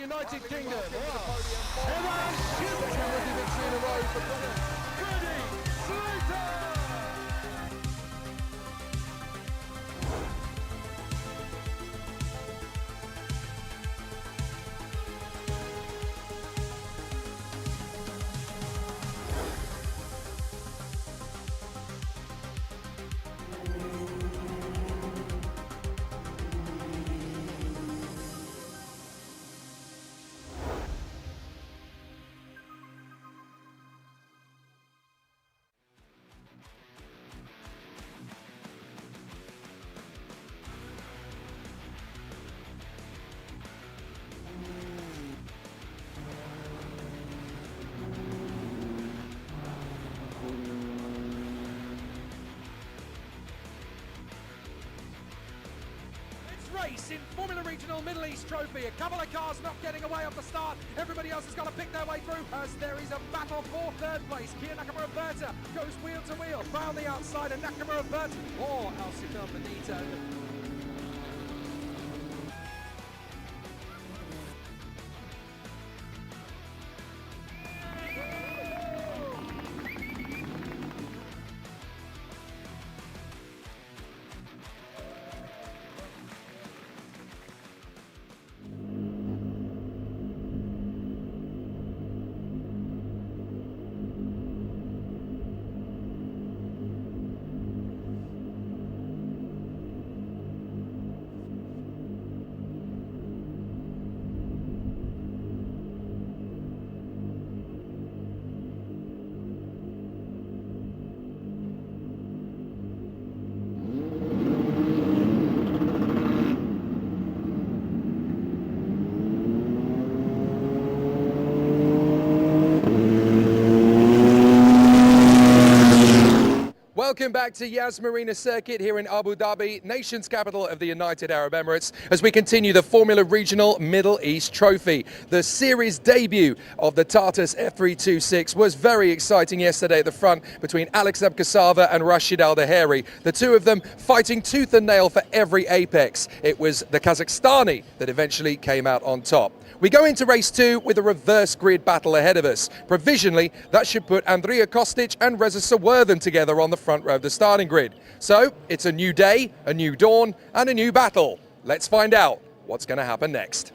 United Kingdom. Wow. Second rookie victory in a row for Freddie Slater! Race in Formula Regional Middle East Trophy. A couple of cars not getting away off the start. Everybody else has got to pick their way through as there is a battle for third place. Kia Nakamura Berta goes wheel to wheel. Round the outside and Nakamura Berta or Alcicon Benito. Welcome back to Yas Marina Circuit here in Abu Dhabi, nation's capital of the United Arab Emirates, as we continue the Formula Regional Middle East Trophy. The series debut of the Tartus F326 was very exciting yesterday at the front between Alex Abkasava and Rashid Al-Daheri. The two of them fighting tooth and nail for every apex. It was the Kazakhstani that eventually came out on top. We go into race 2 with a reverse grid battle ahead of us. Provisionally, that should put Andrija Kostic and Reza Sawerthan together on the front row of the starting grid. So, it's a new day, a new dawn, and a new battle. Let's find out what's going to happen next.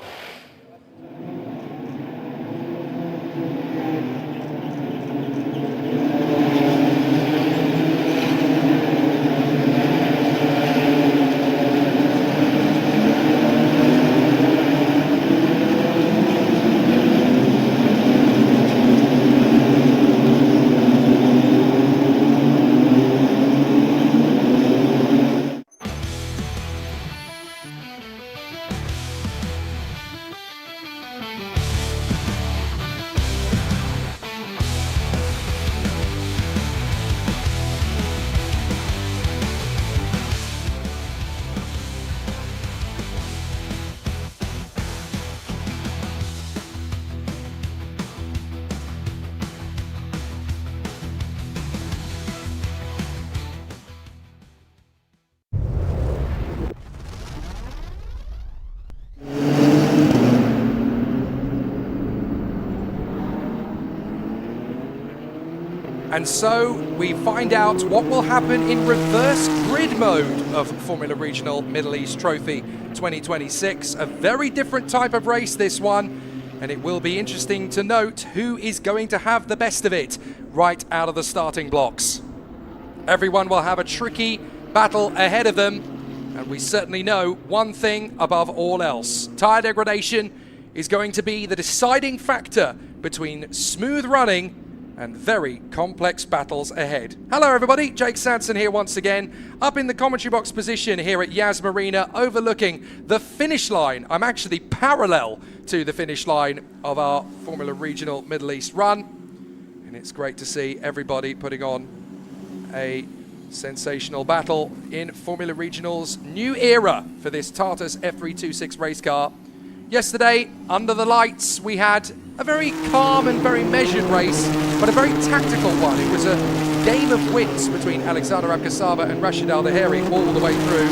And so we find out what will happen in reverse grid mode of Formula Regional Middle East Trophy 2026. A very different type of race, this one, and it will be interesting to note who is going to have the best of it right out of the starting blocks. Everyone will have a tricky battle ahead of them, and we certainly know one thing above all else. Tyre degradation is going to be the deciding factor between smooth running and very complex battles ahead. Hello everybody, Jake Sanson here once again, up in the commentary box position here at Yas Marina, overlooking the finish line. I'm actually parallel to the finish line of our Formula Regional Middle East run, and it's great to see everybody putting on a sensational battle in Formula Regional's new era for this Tartus F326 race car. Yesterday, under the lights, we had a very calm and very measured race, but a very tactical one. It was a game of wits between Alexander Abkasava and Rashid Al-Daheri all the way through.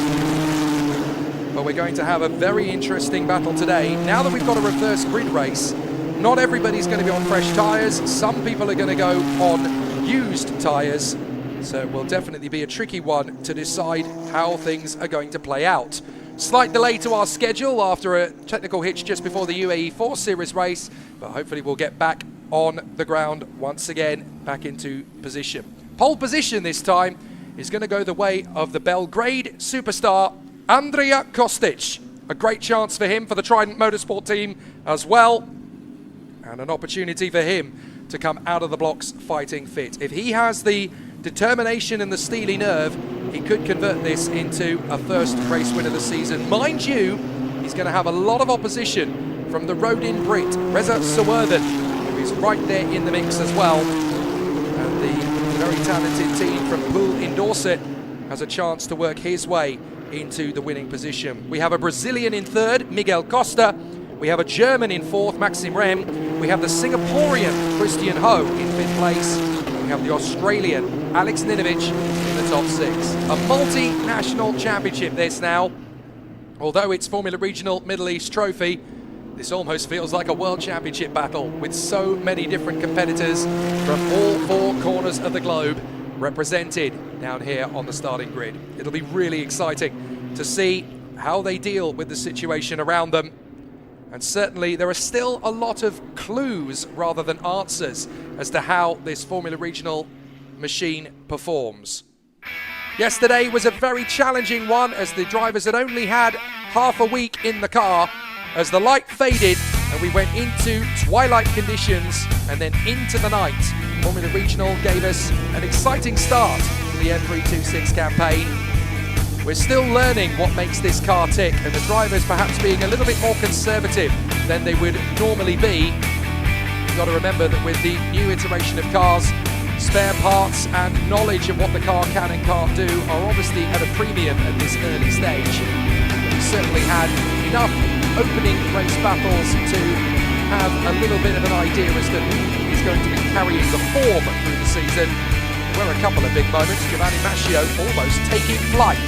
but we're going to have a very interesting battle today. Now that we've got a reverse grid race, not everybody's going to be on fresh tyres. Some people are going to go on used tyres. So it will definitely be a tricky one to decide how things are going to play out. Slight delay to our schedule after a technical hitch just before the UAE 4 Series race, but hopefully we'll get back on the ground once again, back into position. Pole position this time is going to go the way of the Belgrade superstar Andrija Kostic. A great chance for him, for the Trident Motorsport team as well, and an opportunity for him to come out of the blocks fighting fit. If he has the determination and the steely nerve, he could convert this into a first race win of the season. Mind you, he's going to have a lot of opposition from the Rodin Brit, Reza Sawerthan, who is right there in the mix as well. And the very talented team from Poole in Dorset has a chance to work his way into the winning position. We have a Brazilian in third, Miguel Costa. We have a German in fourth, Maxim Rem. We have the Singaporean Christian Ho in fifth place. We have the Australian Alex Ninovich in the top six. A multinational championship this now. Although it's Formula Regional Middle East Trophy, this almost feels like a World Championship battle with so many different competitors from all four corners of the globe represented down here on the starting grid. It'll be really exciting to see how they deal with the situation around them. And certainly there are still a lot of clues rather than answers as to how this Formula Regional machine performs. Yesterday was a very challenging one as the drivers had only had half a week in the car as the light faded and we went into twilight conditions and then into the night. Formula Regional gave us an exciting start to the M326 campaign. We're still learning what makes this car tick, and the drivers perhaps being a little bit more conservative than they would normally be. You've got to remember that with the new iteration of cars, spare parts and knowledge of what the car can and can't do are obviously at a premium at this early stage. But we certainly had enough opening race battles to have a little bit of an idea as to who is going to be carrying the form through the season. There were a couple of big moments. Giovanni Mascio almost taking flight.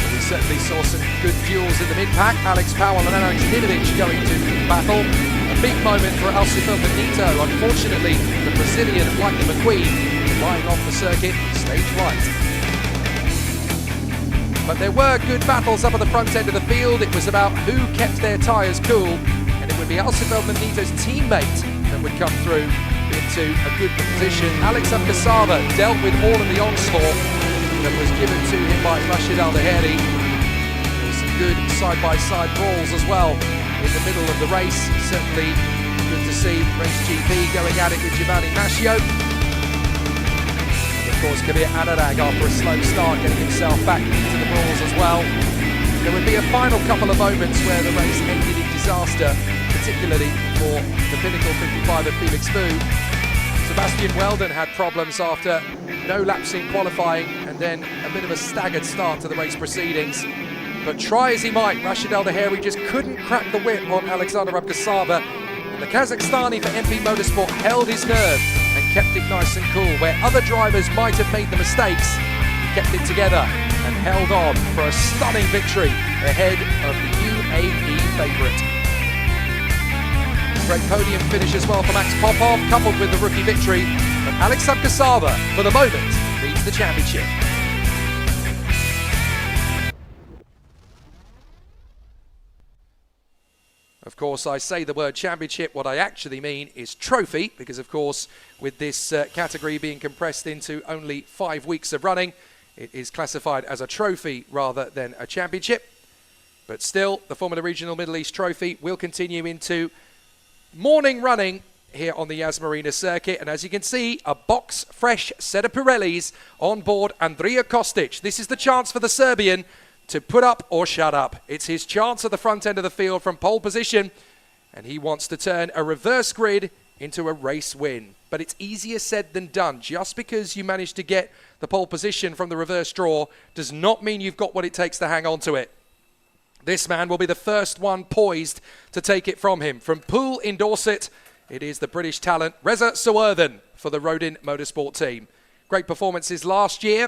We certainly saw some good duels in the mid-pack. Alex Powell and Alex Ninovich going to battle. A big moment for Alcifil Benito. Unfortunately, the Brazilian Lightning McQueen flying off the circuit, stage right. But there were good battles up at the front end of the field. It was about who kept their tyres cool, and it would be Alcifil Benito's teammate that would come through into a good position. Alex Abkasava dealt with all of the onslaught that was given to him by Rashid Al-Daheri. There was some good side-by-side brawls as well in the middle of the race. Certainly good to see Race GP going at it with Giovanni Mascio. And of course Kabir Anurag, after a slow start, getting himself back into the brawls as well. There would be a final couple of moments where the race ended in disaster, particularly for the Pinnacle 55 of Felix Fu. Sebastian Weldon had problems after no laps in qualifying and then a bit of a staggered start to the race proceedings. But try as he might, Rashid Al-Daheri just couldn't crack the whip on Alexander Abkasava. And the Kazakhstani for MP Motorsport held his nerve and kept it nice and cool. Where other drivers might have made the mistakes, he kept it together and held on for a stunning victory ahead of the UAE favourite. Great podium finish as well for Max Popov, coupled with the rookie victory. But Alex Abkasava, for the moment, leads the championship. Of course, I say the word championship. What I actually mean is trophy, because of course, with this category being compressed into only 5 weeks of running, it is classified as a trophy rather than a championship. But still, the Formula Regional Middle East Trophy will continue into morning running here on the Yas Marina circuit. And as you can see, a box fresh set of Pirellis on board Andrija Kostic. This is the chance for the Serbian to put up or shut up. It's his chance at the front end of the field from pole position, and he wants to turn a reverse grid into a race win. But it's easier said than done. Just because you manage to get the pole position from the reverse draw does not mean you've got what it takes to hang on to it. This man will be the first one poised to take it from him. From Poole in Dorset, it is the British talent Reza Sawerthan for the Rodin Motorsport team. Great performances last year,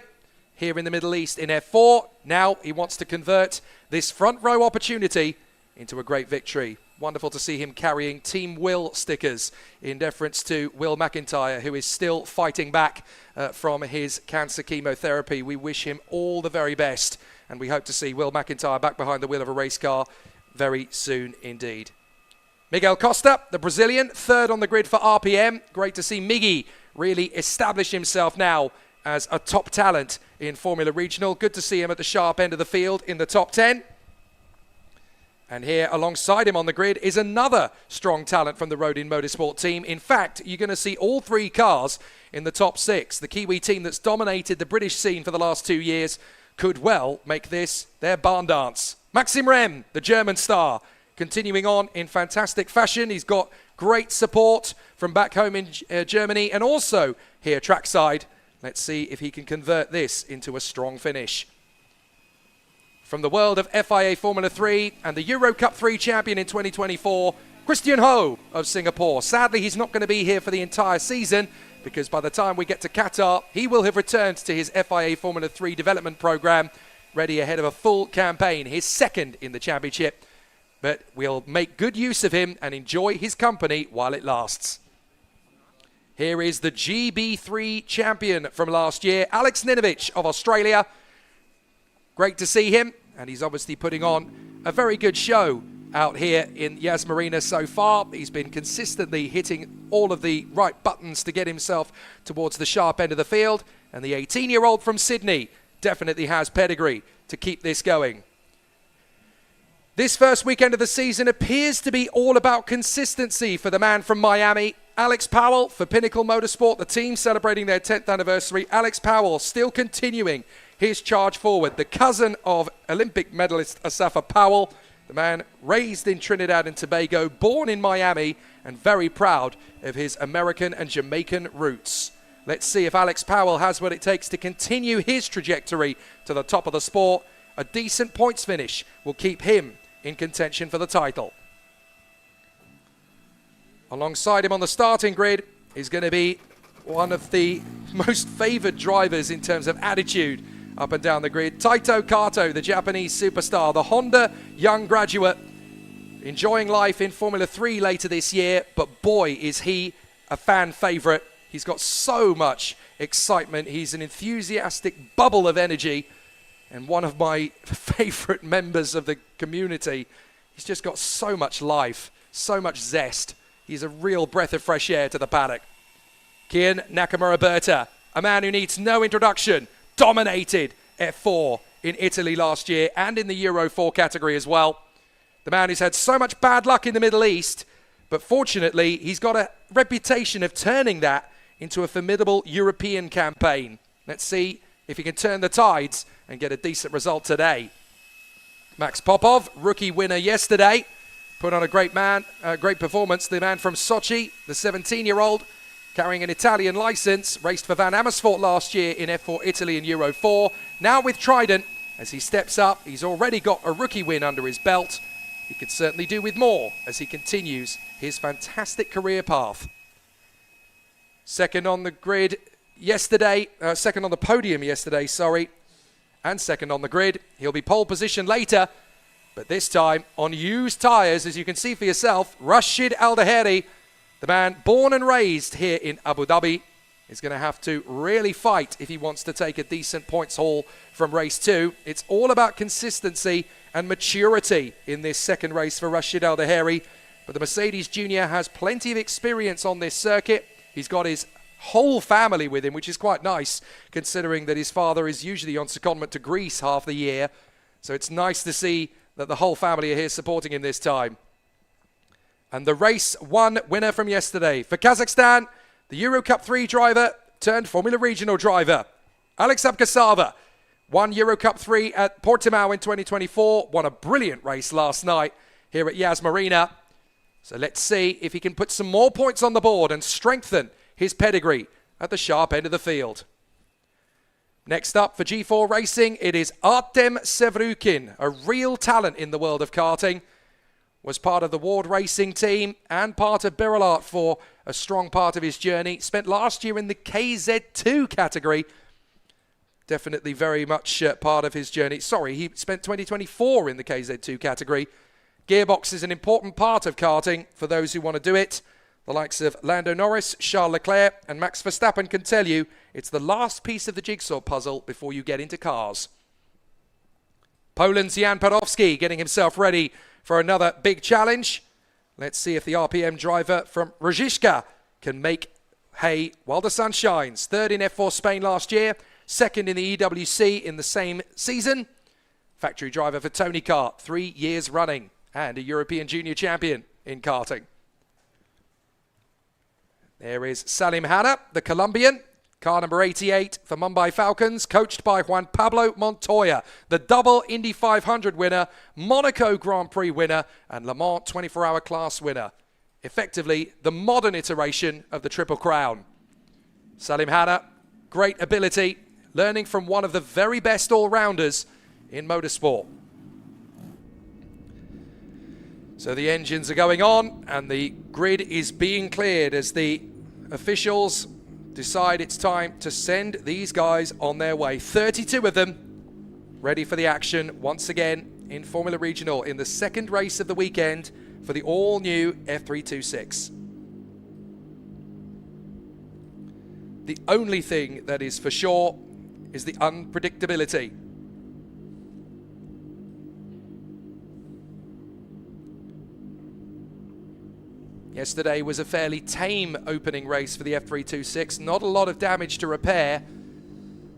here in the Middle East in F4. Now he wants to convert this front row opportunity into a great victory. Wonderful to see him carrying Team Will stickers in deference to Will McIntyre, who is still fighting back from his cancer chemotherapy. We wish him all the very best, and we hope to see Will McIntyre back behind the wheel of a race car very soon indeed. Miguel Costa, the Brazilian, third on the grid for RPM. Great to see Miggy really establish himself now as a top talent in Formula Regional. Good to see him at the sharp end of the field in the top 10. And here alongside him on the grid is another strong talent from the Rodin Motorsport team. In fact, you're going to see all three cars in the top 6. The Kiwi team that's dominated the British scene for the last 2 years could well make this their barn dance. Maxim Rem, the German star, continuing on in fantastic fashion. He's got great support from back home in Germany and also here trackside. Let's see if he can convert this into a strong finish. From the world of FIA Formula 3 and the Euro Cup 3 champion in 2024, Christian Ho of Singapore. Sadly, he's not going to be here for the entire season because by the time we get to Qatar, he will have returned to his FIA Formula 3 development program, ready ahead of a full campaign, his second in the championship. But we'll make good use of him and enjoy his company while it lasts. Here is the GB3 champion from last year, Alex Ninovich of Australia. Great to see him, and he's obviously putting on a very good show out here in Yas Marina so far. He's been consistently hitting all of the right buttons to get himself towards the sharp end of the field, and the 18-year-old from Sydney definitely has pedigree to keep this going. This first weekend of the season appears to be all about consistency for the man from Miami, Alex Powell for Pinnacle Motorsport, the team celebrating their 10th anniversary. Alex Powell still continuing his charge forward. The cousin of Olympic medalist Asafa Powell, the man raised in Trinidad and Tobago, born in Miami, and very proud of his American and Jamaican roots. Let's see if Alex Powell has what it takes to continue his trajectory to the top of the sport. A decent points finish will keep him in contention for the title. Alongside him on the starting grid is going to be one of the most favoured drivers in terms of attitude up and down the grid. Taito Kato, the Japanese superstar, the Honda young graduate, enjoying life in Formula 3 later this year, but boy is he a fan favourite. He's got so much excitement. He's an enthusiastic bubble of energy and one of my favourite members of the community. He's just got so much life, so much zest. He's a real breath of fresh air to the paddock. Kian Nakamura-Berta, a man who needs no introduction, dominated F4 in Italy last year and in the Euro 4 category as well. The man who's had so much bad luck in the Middle East, but fortunately he's got a reputation of turning that into a formidable European campaign. Let's see if he can turn the tides and get a decent result today. Max Popov, rookie winner yesterday, put on a great performance. The man from Sochi, the 17-year-old, carrying an Italian license, raced for Van Amersfoort last year in F4 Italy and Euro 4. Now with Trident, as he steps up, he's already got a rookie win under his belt. He could certainly do with more as he continues his fantastic career path. Second on the grid yesterday, second on the podium yesterday, and second on the grid. He'll be pole position later, but this time on used tyres, as you can see for yourself. Rashid Al-Daheri, the man born and raised here in Abu Dhabi, is going to have to really fight if he wants to take a decent points haul from race 2. It's all about consistency and maturity in this second race for Rashid Al-Daheri, but the Mercedes Junior has plenty of experience on this circuit. He's got his whole family with him, which is quite nice, considering that his father is usually on secondment to Greece half the year. So it's nice to see that the whole family are here supporting him this time. And the race 1 winner from yesterday for Kazakhstan, the Euro Cup 3 driver turned Formula Regional driver, Alex Abkasava, won Euro Cup 3 at Portimao in 2024, won a brilliant race last night here at Yas Marina. So let's see if he can put some more points on the board and strengthen his pedigree at the sharp end of the field. Next up for G4 Racing, it is Artem Sevrukin, a real talent in the world of karting. Was part of the Ward Racing team and part of Birolart for a strong part of his journey. Spent last year in the KZ2 category. definitely very much part of his journey. Sorry, he spent 2024 in the KZ2 category. Gearbox is an important part of karting for those who want to do it. The likes of Lando Norris, Charles Leclerc and Max Verstappen can tell you it's the last piece of the jigsaw puzzle before you get into cars. Poland's Jan Pedowski getting himself ready for another big challenge. Let's see if the RPM driver from Ruzicka can make hay while the sun shines. Third in F4 Spain last year, second in the EWC in the same season. Factory driver for Tony Kart, 3 years running, and a European Junior Champion in karting. There is Salim Hanna, the Colombian, car number 88 for Mumbai Falcons, coached by Juan Pablo Montoya, the double Indy 500 winner, Monaco Grand Prix winner, and Le Mans 24-hour class winner. Effectively, the modern iteration of the Triple Crown. Salim Hanna, great ability, learning from one of the very best all-rounders in motorsport. So the engines are going on and the grid is being cleared as the officials decide it's time to send these guys on their way. 32 of them ready for the action once again in Formula Regional in the second race of the weekend for the all-new F326. The only thing that is for sure is the unpredictability. Yesterday was a fairly tame opening race for the F326. Not a lot of damage to repair.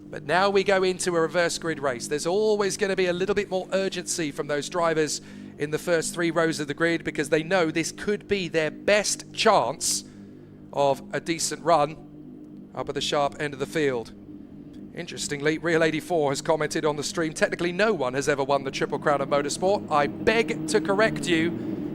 But now we go into a reverse grid race. There's always going to be a little bit more urgency from those drivers in the first 3 rows of the grid because they know this could be their best chance of a decent run up at the sharp end of the field. Interestingly, Real 84 has commented on the stream, technically no one has ever won the Triple Crown of Motorsport. I beg to correct you,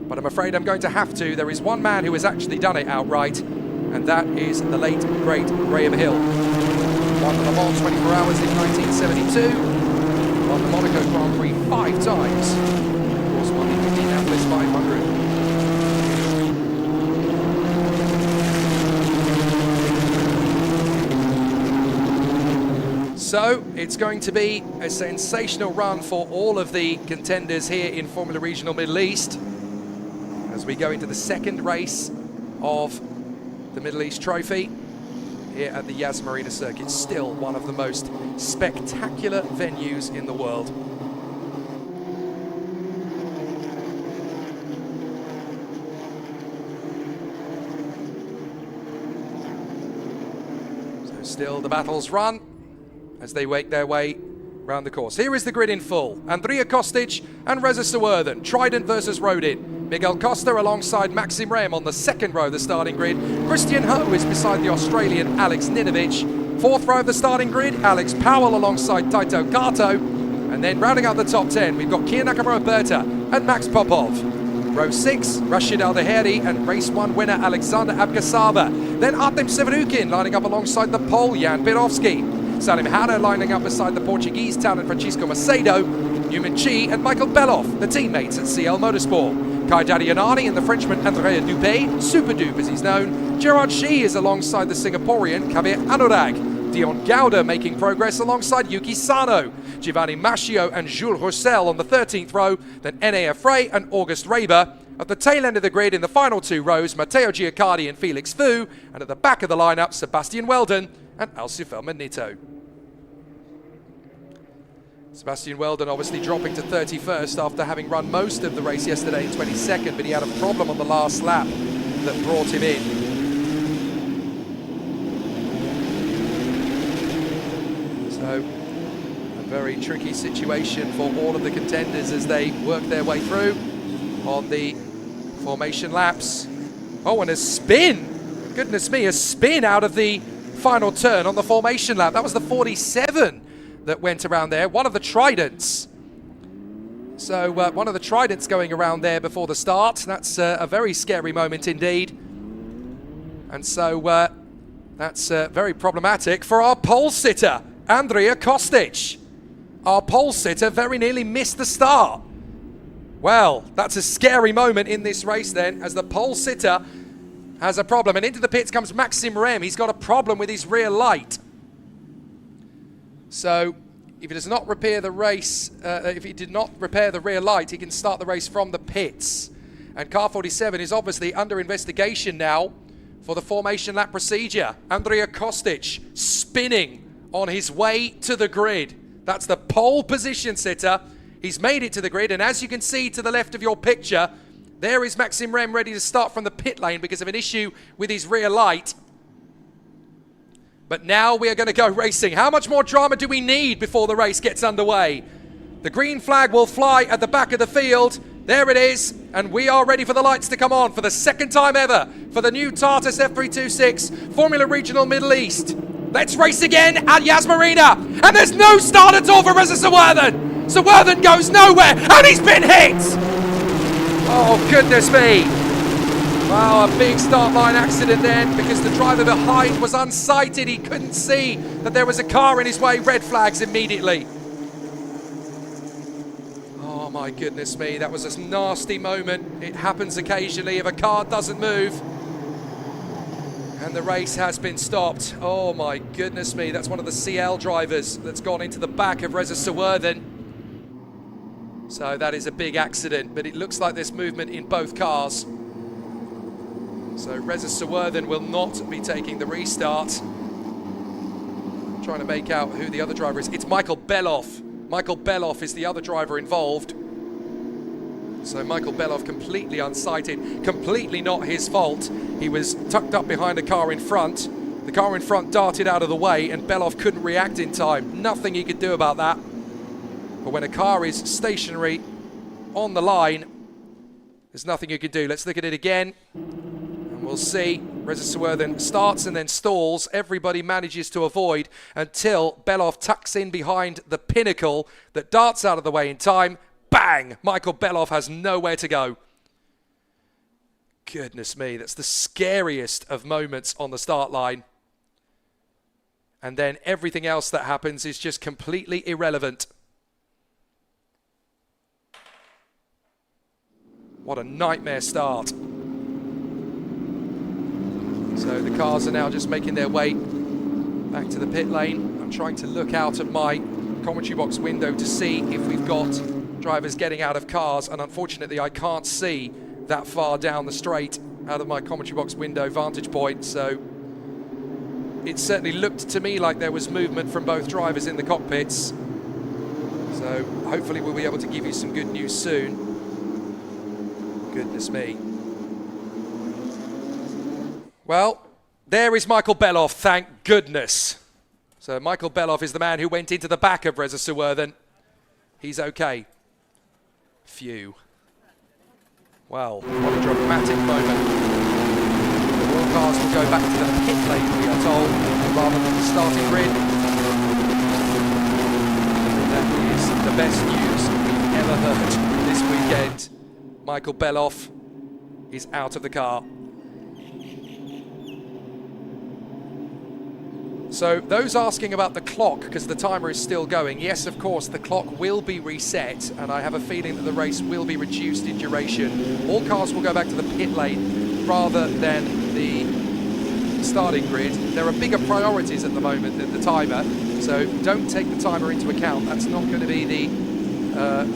but I'm afraid I'm going to have to. There is one man who has actually done it outright, and that is the late, great Graham Hill. Won the Le Mans 24 Hours in 1972, won the Monaco Grand Prix 5 times, of course won the Indianapolis 500. So it's going to be a sensational run for all of the contenders here in Formula Regional Middle East as we go into the second race of the Middle East Trophy here at the Yas Marina circuit. Still one of the most spectacular venues in the world. So still the battles run as they make their way round the course. Here is the grid in full. Andrea Kostic and Reza Sawerthan. Trident versus Rodin. Miguel Costa alongside Maxim Rem on the second row of the starting grid. Christian Ho is beside the Australian Alex Ninovich. Fourth row of the starting grid, Alex Powell alongside Taito Kato. And then rounding out the top 10, we've got Kia Nakamura Berta and Max Popov. Row 6, Rashid Al-Daheri and race 1 winner Alexander Abgasava. Then Artem Severukin lining up alongside the Pole Jan Birovsky. Salim Hanna lining up beside the Portuguese talent Francisco Macedo, Newman Chi and Michael Beloff, the teammates at CL Motorsport. Kai Dadianani and the Frenchman Andrea Dupé, Super Dupe as he's known. Gerard Shi is alongside the Singaporean Kabir Anurag. Dion Gauda making progress alongside Yuki Sano. Giovanni Mascio and Jules Roussel on the 13th row, then Enea Frey and August Raber. At the tail end of the grid in the final 2 rows, Matteo Giaccardi and Felix Fu, and at the back of the lineup, Sebastian Weldon and Alcifer Manito. Sebastian Weldon obviously dropping to 31st after having run most of the race yesterday in 22nd, but he had a problem on the last lap that brought him in. So, a very tricky situation for all of the contenders as they work their way through on the formation laps. Oh, and a spin! Goodness me, a spin out of the final turn on the formation lap. That was the 47 that went around there. One of the Tridents. So one of the Tridents going around there before the start. That's a very scary moment indeed. And so that's very problematic for our pole sitter, Andrea Kostic. Our pole sitter very nearly missed the start. Well, that's a scary moment in this race then, as the pole sitter has a problem. And into the pits comes Maxim Rem. He's got a problem with his rear light. So if he does not repair the race, if he did not repair the rear light, he can start the race from the pits. And car 47 is obviously under investigation now for the formation lap procedure. Andrea Kostic spinning on his way to the grid. That's the pole position sitter. He's made it to the grid, and as you can see to the left of your picture, there is Maxime Rem ready to start from the pit lane because of an issue with his rear light. But now we are going to go racing. How much more drama do we need before the race gets underway? The green flag will fly at the back of the field. There it is, and we are ready for the lights to come on for the second time ever for the new Tartus F326 Formula Regional Middle East. Let's race again at Yas Marina, and there's no start at all for Reza Sawerthan. Sawerthan goes nowhere, and he's been hit! Oh, goodness me. Wow, a big start line accident then because the driver behind was unsighted. He couldn't see that there was a car in his way. Red flags immediately. Oh my goodness me, that was a nasty moment. It happens occasionally if a car doesn't move. And the race has been stopped. Oh my goodness me, that's one of the CL drivers that's gone into the back of Reza Sawerthan. So that is a big accident, but it looks like there's movement in both cars. So Reza Sawerthan will not be taking the restart. Trying to make out who the other driver is. It's Michael Beloff. Michael Beloff is the other driver involved. So Michael Beloff completely unsighted, completely not his fault. He was tucked up behind a car in front. The car in front darted out of the way and Beloff couldn't react in time. Nothing he could do about that. But when a car is stationary on the line, there's nothing you can do. Let's look at it again. We'll see. Reza Sawerthan starts and then stalls. Everybody manages to avoid until Beloff tucks in behind the pinnacle that darts out of the way in time. Bang! Michael Beloff has nowhere to go. Goodness me, that's the scariest of moments on the start line. And then everything else that happens is just completely irrelevant. What a nightmare start. So the cars are now just making their way back to the pit lane. I'm trying to look out of my commentary box window to see if we've got drivers getting out of cars, and unfortunately I can't see that far down the straight out of my commentary box window vantage point. So it certainly looked to me like there was movement from both drivers in the cockpits. So hopefully we'll be able to give you some good news soon. Goodness me. Well, there is Michael Beloff, thank goodness. So Michael Beloff is the man who went into the back of Reza Sawerthan. He's okay. Phew. Well, what a dramatic moment. All cars will go back to the pit lane, we are told, rather than the starting grid. That is the best news we've ever heard this weekend. Michael Beloff is out of the car. So those asking about the clock, because the timer is still going, yes, of course, the clock will be reset, and I have a feeling that the race will be reduced in duration. All cars will go back to the pit lane rather than the starting grid. There are bigger priorities at the moment than the timer, so don't take the timer into account. That's not going to be the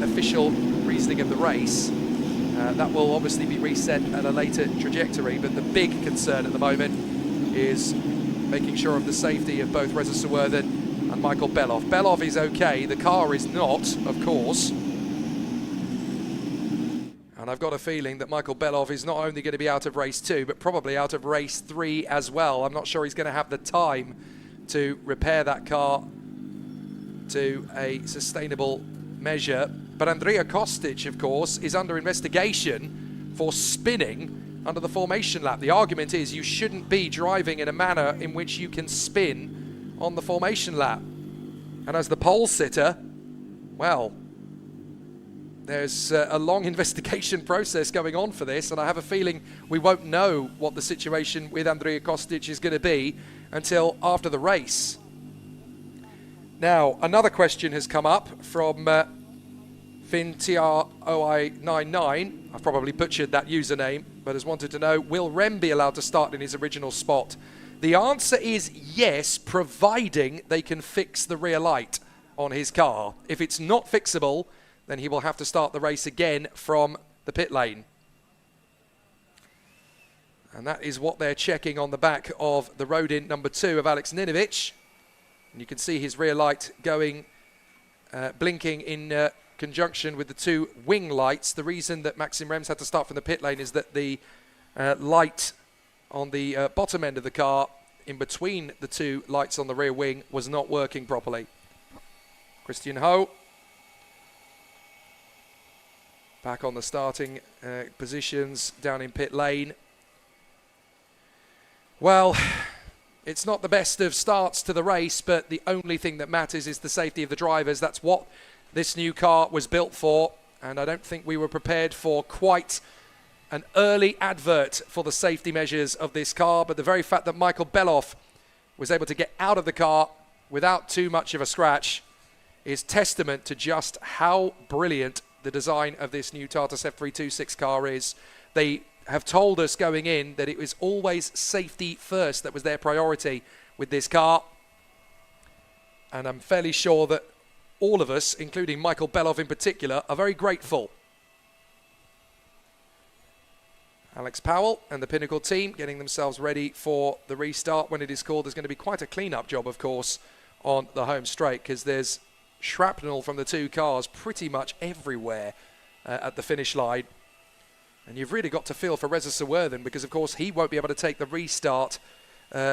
official reasoning of the race. That will obviously be reset at a later trajectory, but the big concern at the moment is making sure of the safety of both Reza Sawerthan and Michael Beloff. Beloff is okay, the car is not, of course. And I've got a feeling that Michael Beloff is not only going to be out of race 2, but probably out of race 3 as well. I'm not sure he's going to have the time to repair that car to a sustainable measure. But Andrea Kostic, of course, is under investigation for spinning under the formation lap. The argument is you shouldn't be driving in a manner in which you can spin on the formation lap. And as the pole sitter, well, there's a long investigation process going on for this, and I have a feeling we won't know what the situation with Andrea Kostic is going to be until after the race. Now, another question has come up from FinTROI99. I've probably butchered that username, but has wanted to know, will Rem be allowed to start in his original spot? The answer is yes, providing they can fix the rear light on his car. If it's not fixable, then he will have to start the race again from the pit lane. And that is what they're checking on the back of the Rodin number 2 of Alex Ninovich. And you can see his rear light going, blinking in conjunction with the 2 wing lights. The reason that Maxim Rems had to start from the pit lane is that the light on the bottom end of the car, in between the 2 lights on the rear wing, was not working properly. Christian Ho back on the starting positions down in pit lane. Well, it's not the best of starts to the race, but the only thing that matters is the safety of the drivers. That's what this new car was built for, and I don't think we were prepared for quite an early advert for the safety measures of this car, but the very fact that Michael Beloff was able to get out of the car without too much of a scratch is testament to just how brilliant the design of this new Tartas F326 car is. They have told us going in that it was always safety first that was their priority with this car, and I'm fairly sure that all of us, including Michael Beloff in particular, are very grateful. Alex Powell and the Pinnacle team getting themselves ready for the restart when it is called. There's going to be quite a clean-up job, of course, on the home straight, because there's shrapnel from the 2 cars pretty much everywhere at the finish line. And you've really got to feel for Reza Sawurthan, because, of course, he won't be able to take the restart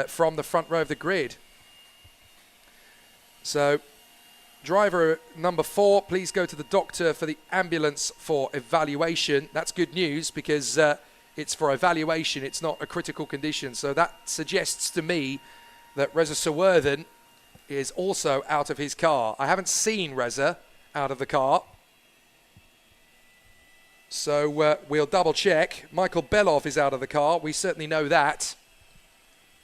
from the front row of the grid. So, driver number 4, please go to the doctor for the ambulance for evaluation. That's good news, because it's for evaluation, it's not a critical condition. So that suggests to me that Reza Sawurthan is also out of his car. I haven't seen Reza out of the car, so we'll double check. Michael Beloff is out of the car, we certainly know that.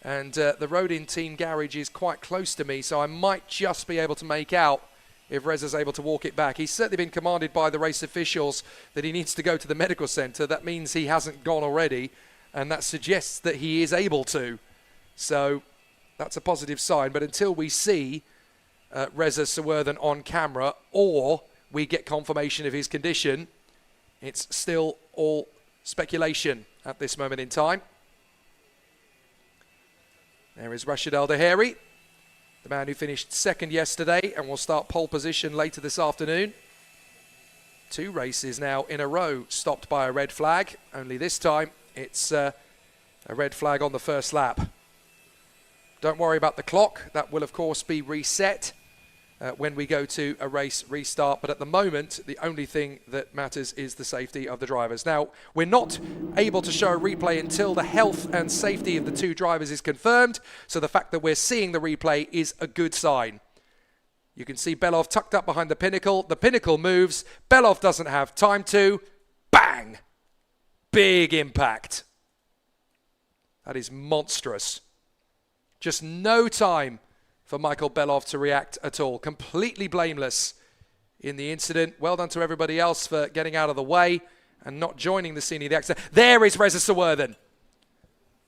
And the Rodin team garage is quite close to me, so I might just be able to make out if Reza's able to walk it back. He's certainly been commanded by the race officials that he needs to go to the medical centre. That means he hasn't gone already, and that suggests that he is able to. So that's a positive sign. But until we see Reza Sawurthan on camera, or we get confirmation of his condition, it's still all speculation at this moment in time. There is Rashid Al Daheri, the man who finished second yesterday and will start pole position later this afternoon. 2 races now in a row stopped by a red flag. Only this time it's a red flag on the first lap. Don't worry about the clock. That will, of course, be reset when we go to a race restart. But at the moment, the only thing that matters is the safety of the drivers. Now, we're not able to show a replay until the health and safety of the 2 drivers is confirmed. So the fact that we're seeing the replay is a good sign. You can see Beloff tucked up behind the Pinnacle. The Pinnacle moves. Beloff doesn't have time to. Bang! Big impact. That is monstrous. Just no time for Michael Beloff to react at all. Completely blameless in the incident. Well done to everybody else for getting out of the way and not joining the scene of the accident. There is Reza Sawurthan.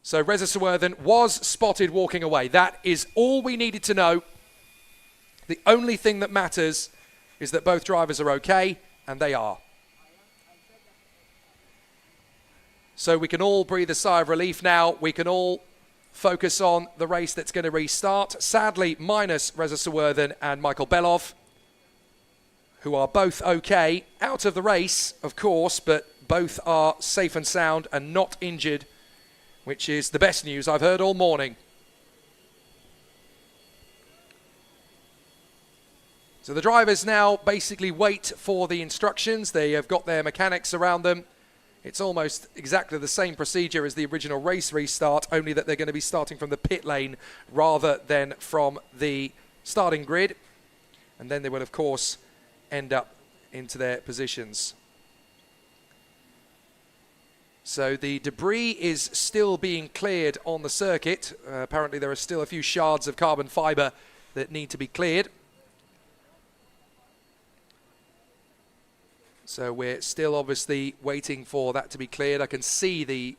So Reza Sawurthan was spotted walking away. That is all we needed to know. The only thing that matters is that both drivers are okay, and they are. So we can all breathe a sigh of relief now. We can all focus on the race that's going to restart. Sadly, minus Reza Sawurthan and Michael Beloff, who are both okay. Out of the race, of course, but both are safe and sound and not injured, which is the best news I've heard all morning. So the drivers now basically wait for the instructions. They have got their mechanics around them. It's almost exactly the same procedure as the original race restart, only that they're going to be starting from the pit lane rather than from the starting grid. And then they will, of course, end up into their positions. So the debris is still being cleared on the circuit. Apparently there are still a few shards of carbon fibre that need to be cleared. So we're still obviously waiting for that to be cleared. I can see the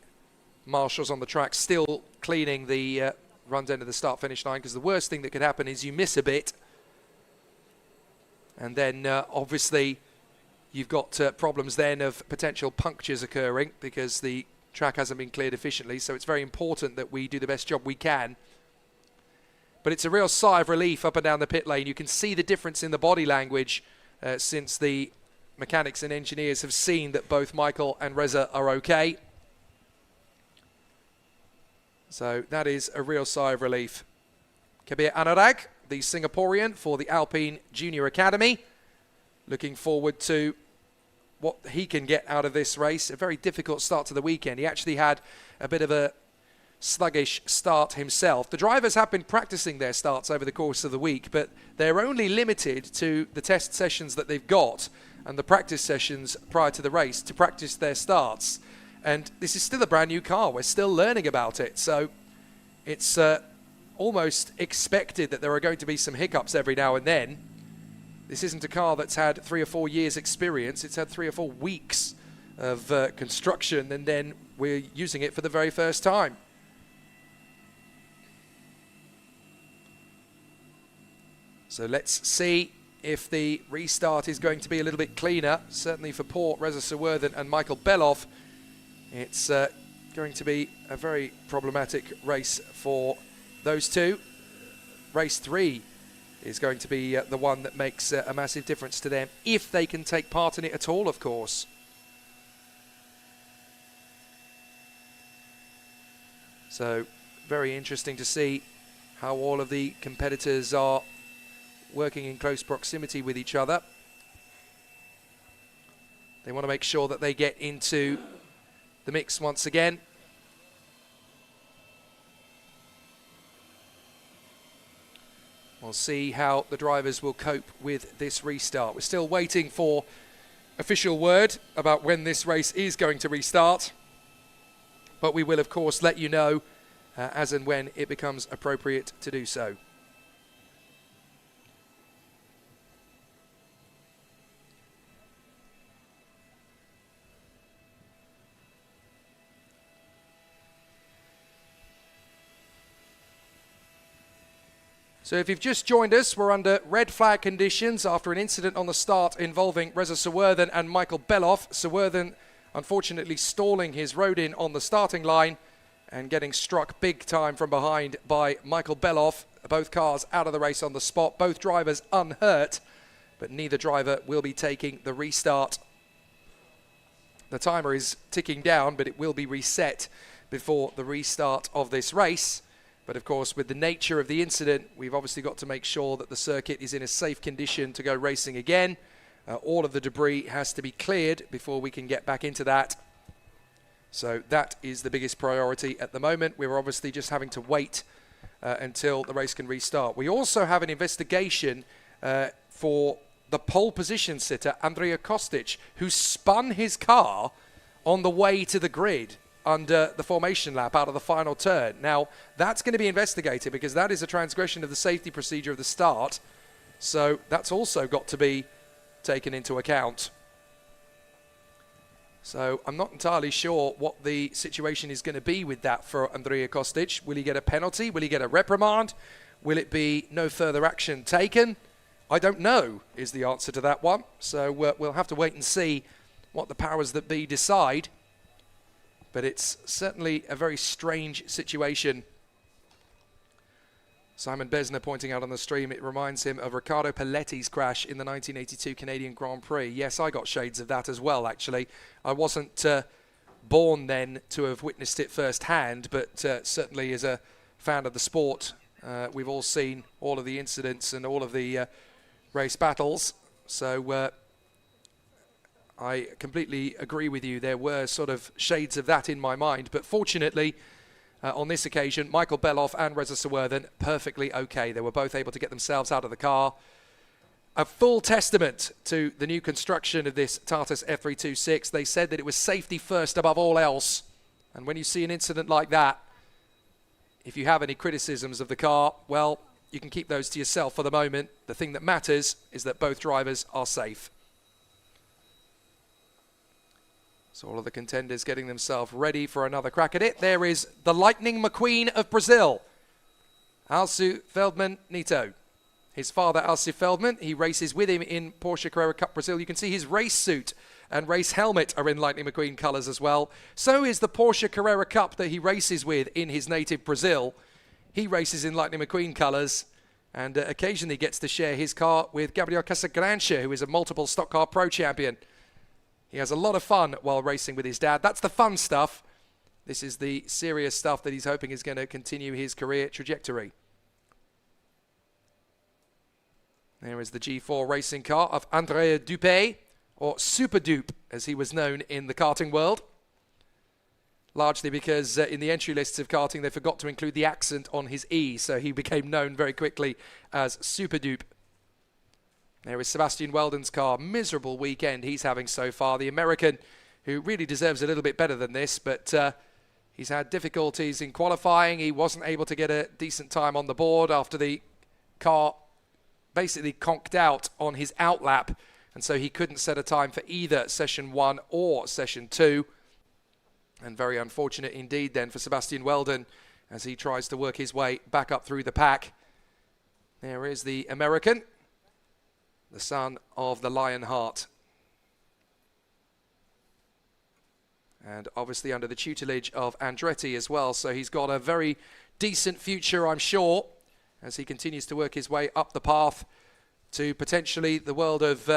marshals on the track still cleaning the runs into the start-finish line, because the worst thing that could happen is you miss a bit. And then, obviously, you've got problems then of potential punctures occurring because the track hasn't been cleared efficiently. So it's very important that we do the best job we can. But it's a real sigh of relief up and down the pit lane. You can see the difference in the body language since the mechanics and engineers have seen that both Michael and Reza are okay. So that is a real sigh of relief. Kabir Anurag, the Singaporean for the Alpine Junior Academy. Looking forward to what he can get out of this race. A very difficult start to the weekend. He actually had a bit of a sluggish start himself. The drivers have been practicing their starts over the course of the week, but they're only limited to the test sessions that they've got and the practice sessions prior to the race to practice their starts. And this is still a brand new car. We're still learning about it. So it's almost expected that there are going to be some hiccups every now and then. This isn't a car that's had 3 or 4 years experience. It's had 3 or 4 weeks of construction, and then we're using it for the very first time. So let's see if the restart is going to be a little bit cleaner. Certainly for poor Reza Surwerden and Michael Belov, it's going to be a very problematic race for those two. Race 3 is going to be the one that makes a massive difference to them, if they can take part in it at all, of course. So very interesting to see how all of the competitors are working in close proximity with each other. They want to make sure that they get into the mix once again. We'll see how the drivers will cope with this restart. We're still waiting for official word about when this race is going to restart, but we will of course let you know as and when it becomes appropriate to do so. So if you've just joined us, we're under red flag conditions after an incident on the start involving Reza Surwerden and Michael Belov. Surwerden unfortunately stalling his road in on the starting line and getting struck big time from behind by Michael Belov. Both cars out of the race on the spot, both drivers unhurt, but neither driver will be taking the restart. The timer is ticking down, but it will be reset before the restart of this race. But of course, with the nature of the incident, we've obviously got to make sure that the circuit is in a safe condition to go racing again. All of the debris has to be cleared before we can get back into that. So that is the biggest priority at the moment. We're obviously just having to wait until the race can restart. We also have an investigation for the pole position sitter, Andrea Kostic, who spun his car on the way to the grid under the formation lap out of the final turn. Now, that's going to be investigated because that is a transgression of the safety procedure of the start. So that's also got to be taken into account. So I'm not entirely sure what the situation is going to be with that for Andrea Kostic. Will he get a penalty? Will he get a reprimand? Will it be no further action taken? I don't know is the answer to that one. So we'll have to wait and see what the powers that be decide. But it's certainly a very strange situation. Simon Besner pointing out on the stream, it reminds him of Riccardo Paletti's crash in the 1982 Canadian Grand Prix. Yes, I got shades of that as well, actually. I wasn't born then to have witnessed it firsthand, but certainly as a fan of the sport, we've all seen all of the incidents and all of the race battles. So I completely agree with you. There were sort of shades of that in my mind. But fortunately, on this occasion, Michael Belov and Reza Surwerden perfectly okay. They were both able to get themselves out of the car. A full testament to the new construction of this Tartus F326. They said that it was safety first above all else. And when you see an incident like that, if you have any criticisms of the car, well, you can keep those to yourself for the moment. The thing that matters is that both drivers are safe. So all of the contenders getting themselves ready for another crack at it. There is the Lightning McQueen of Brazil, Alsu Feldman Nito. His father, Alsu Feldman, he races with him in Porsche Carrera Cup Brazil. You can see his race suit and race helmet are in Lightning McQueen colours as well. So is the Porsche Carrera Cup that he races with in his native Brazil. He races in Lightning McQueen colours and occasionally gets to share his car with Gabriel Casagrancha, who is a multiple Stock Car Pro champion. He has a lot of fun while racing with his dad. That's the fun stuff. This is the serious stuff that he's hoping is going to continue his career trajectory. There is the G4 racing car of Andrea Dupé, or Super Dupe, as he was known in the karting world. Largely because in the entry lists of karting, they forgot to include the accent on his E, so he became known very quickly as Super Dupe. There is Sebastian Weldon's car. Miserable weekend he's having so far. The American, who really deserves a little bit better than this, but he's had difficulties in qualifying. He wasn't able to get a decent time on the board after the car basically conked out on his outlap, and so he couldn't set a time for either session 1 or session 2. And very unfortunate indeed then for Sebastian Weldon as he tries to work his way back up through the pack. There is the American, the son of the Lionheart. And obviously under the tutelage of Andretti as well, so he's got a very decent future, I'm sure, as he continues to work his way up the path to potentially the world of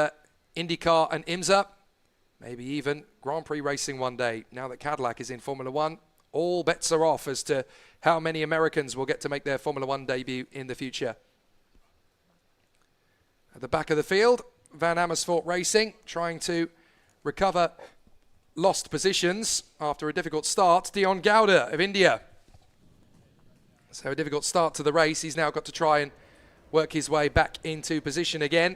IndyCar and IMSA. Maybe even Grand Prix racing one day. Now that Cadillac is in Formula One, all bets are off as to how many Americans will get to make their Formula One debut in the future. At the back of the field, Van Amersfoort Racing trying to recover lost positions after a difficult start. Dion Gowda of India. So a difficult start to the race. He's now got to try and work his way back into position again.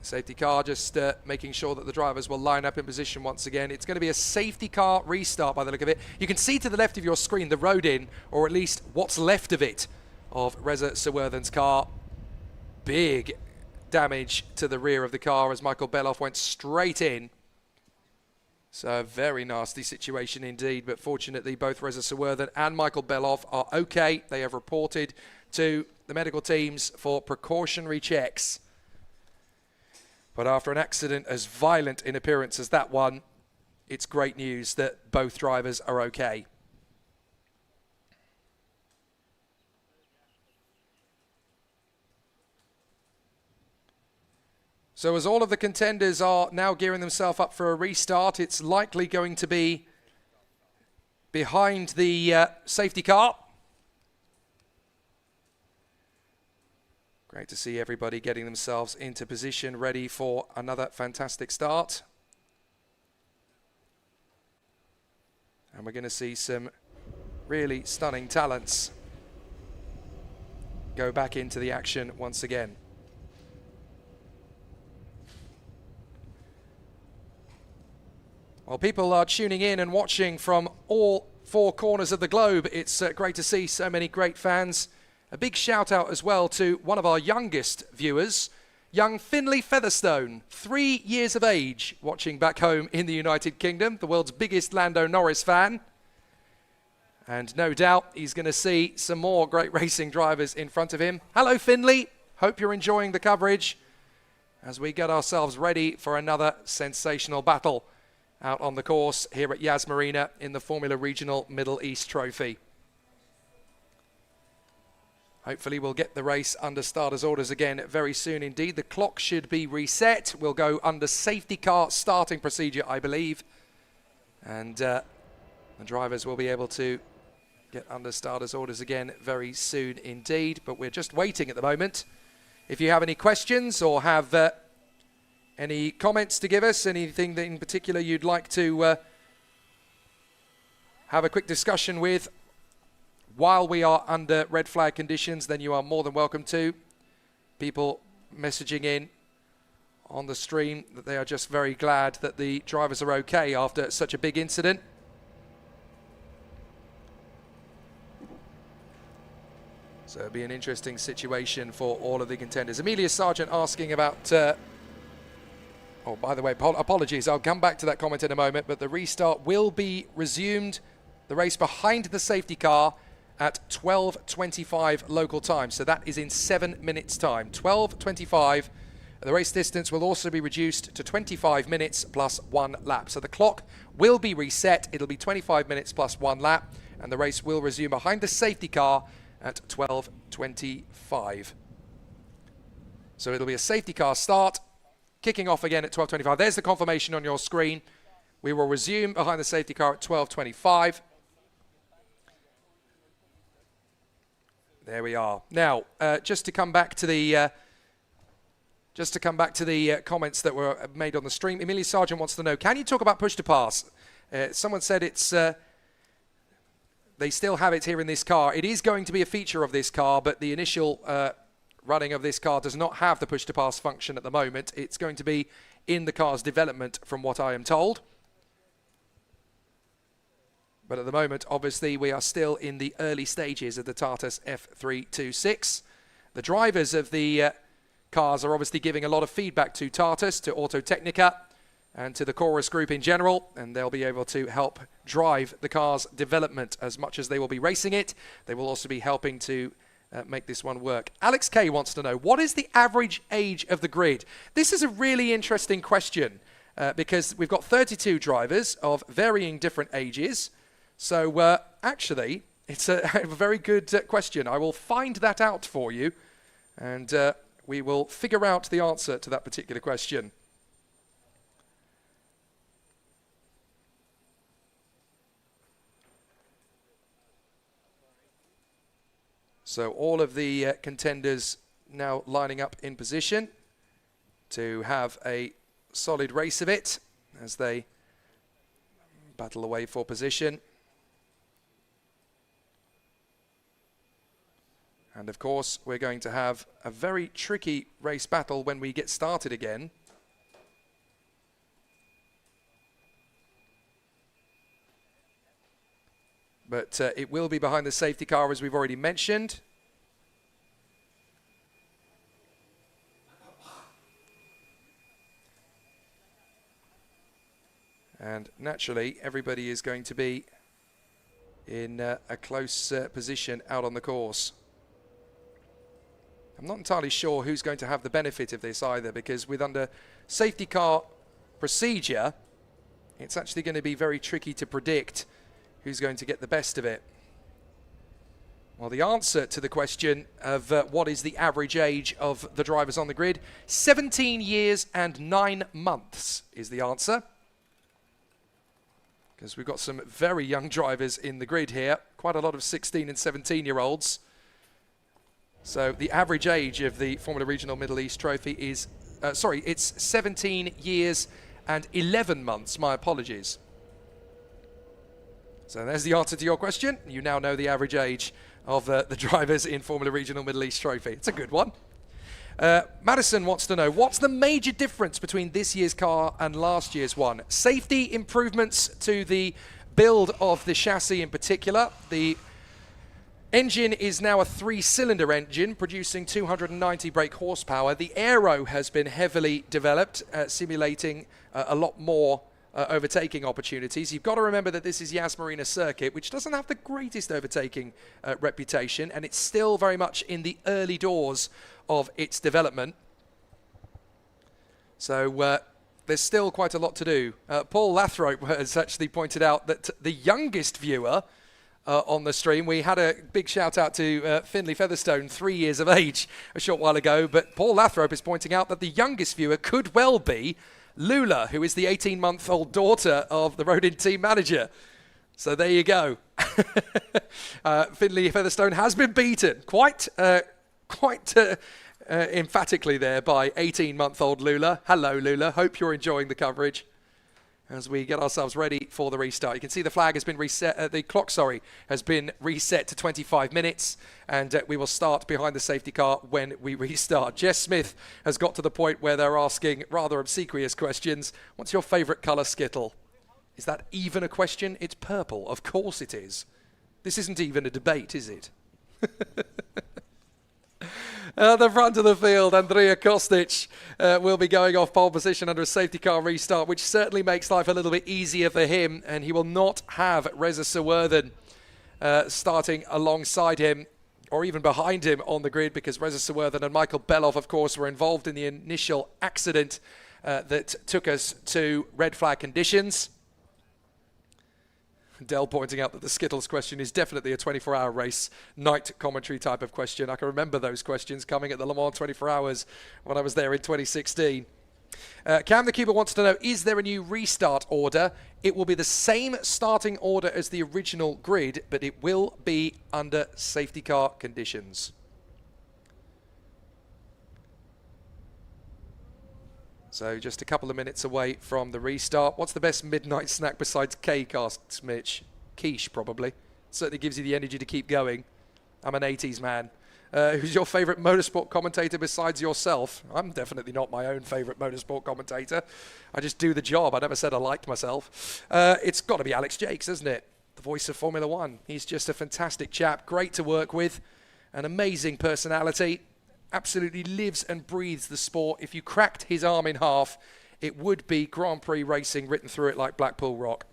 Safety car just making sure that the drivers will line up in position once again. It's going to be a safety car restart by the look of it. You can see to the left of your screen the road in, or at least what's left of it, of Reza Sawurthan's car. Big damage to the rear of the car as Michael Beloff went straight in. So a very nasty situation indeed, but fortunately both Reza Sawurthan and Michael Beloff are okay. They have reported to the medical teams for precautionary checks. But after an accident as violent in appearance as that one, it's great news that both drivers are okay. So as all of the contenders are now gearing themselves up for a restart, it's likely going to be behind the safety car. Great to see everybody getting themselves into position, ready for another fantastic start. And we're going to see some really stunning talents go back into the action once again. While people are tuning in and watching from all four corners of the globe, it's great to see so many great fans. A big shout out as well to one of our youngest viewers, young Finlay Featherstone, 3 years of age, watching back home in the United Kingdom, the world's biggest Lando Norris fan. And no doubt he's going to see some more great racing drivers in front of him. Hello Finlay, hope you're enjoying the coverage as we get ourselves ready for another sensational battle out on the course here at Yas Marina in the Formula Regional Middle East Trophy. Hopefully we'll get the race under starters orders again very soon indeed. The clock should be reset. We'll go under safety car starting procedure, I believe. And the drivers will be able to get under starters orders again very soon indeed. But we're just waiting at the moment. If you have any questions or have any comments to give us, anything that in particular you'd like to have a quick discussion with while we are under red flag conditions, then you are more than welcome to. People messaging in on the stream that they are just very glad that the drivers are okay after such a big incident. So it'll be an interesting situation for all of the contenders. Amelia Sargent asking about Oh, by the way, apologies. I'll come back to that comment in a moment, but the restart will be resumed. The race behind the safety car at 12:25 local time. So that is in 7 minutes time. 12:25. The race distance will also be reduced to 25 minutes plus 1 lap. So the clock will be reset. It'll be 25 minutes plus 1 lap, and the race will resume behind the safety car at 12:25. So it'll be a safety car start, kicking off again at 12:25. There's the confirmation on your screen. We will resume behind the safety car at 12:25. There we are. Now, just to come back to the comments that were made on the stream, Emilia Sargent wants to know: can you talk about push to pass? Someone said it's they still have it here in this car. It is going to be a feature of this car, but the initial running of this car does not have the push to pass function at the moment. It's going to be in the car's development, from what I am told. But at the moment, obviously, we are still in the early stages of the Tartus F326. The drivers of the cars are obviously giving a lot of feedback to Tartus, to Auto Technica, and to the Chorus Group in general, and they'll be able to help drive the car's development as much as they will be racing it. They will also be helping to make this one work. Alex K wants to know, what is the average age of the grid? This is a really interesting question because we've got 32 drivers of varying different ages. So actually, it's a very good question. I will find that out for you, and we will figure out the answer to that particular question. So all of the contenders now lining up in position to have a solid race of it as they battle away for position. And of course, we're going to have a very tricky race battle when we get started again. But it will be behind the safety car, as we've already mentioned. And naturally, everybody is going to be in a close position out on the course. I'm not entirely sure who's going to have the benefit of this either, because with under safety car procedure, it's actually going to be very tricky to predict who's going to get the best of it. Well, the answer to the question of what is the average age of the drivers on the grid, 17 years and 9 months is the answer. Because we've got some very young drivers in the grid here, quite a lot of 16 and 17-year-olds. So the average age of the Formula Regional Middle East Trophy is, it's 17 years and 11 months, my apologies. So there's the answer to your question. You now know the average age of the drivers in Formula Regional Middle East Trophy. It's a good one. Madison wants to know, what's the major difference between this year's car and last year's one? Safety improvements to the build of the chassis in particular. The engine is now a 3-cylinder engine producing 290 brake horsepower. The aero has been heavily developed, simulating a lot more overtaking opportunities. You've got to remember that this is Yas Marina circuit, which doesn't have the greatest overtaking reputation, and it's still very much in the early doors of its development. So there's still quite a lot to do. Paul Lathrope has actually pointed out that the youngest viewer on the stream, we had a big shout out to Finley Featherstone, 3 years of age, a short while ago, but Paul Lathrope is pointing out that the youngest viewer could well be Lula, who is the 18-month-old daughter of the Rodin team manager. So there you go. Finley Featherstone has been beaten quite emphatically there by 18-month-old Lula. Hello, Lula. Hope you're enjoying the coverage as we get ourselves ready for the restart. You can see the flag has been reset, the clock, has been reset to 25 minutes, and we will start behind the safety car when we restart. Jess Smith has got to the point where they're asking rather obsequious questions. What's your favourite colour skittle? Is that even a question? It's purple. Of course it is. This isn't even a debate, is it? At the front of the field, Andrea Kostic will be going off pole position under a safety car restart, which certainly makes life a little bit easier for him, and he will not have Reza Sawurdan starting alongside him or even behind him on the grid, because Reza Sawurdan and Michael Belov, of course, were involved in the initial accident that took us to red flag conditions. Dell pointing out that the Skittles question is definitely a 24-hour race night commentary type of question. I can remember those questions coming at the Le Mans 24 Hours when I was there in 2016. Cam the Keeper wants to know, is there a new restart order? It will be the same starting order as the original grid, but it will be under safety car conditions. So just a couple of minutes away from the restart. What's the best midnight snack besides cake, asks Mitch? Quiche, probably. Certainly gives you the energy to keep going. I'm an 80s man. Who's your favourite motorsport commentator besides yourself? I'm definitely not my own favourite motorsport commentator. I just do the job. I never said I liked myself. It's got to be Alex Jakes, isn't it? The voice of Formula One. He's just a fantastic chap. Great to work with. An amazing personality. Absolutely lives and breathes the sport. If you cracked his arm in half, it would be Grand Prix racing written through it like Blackpool Rock.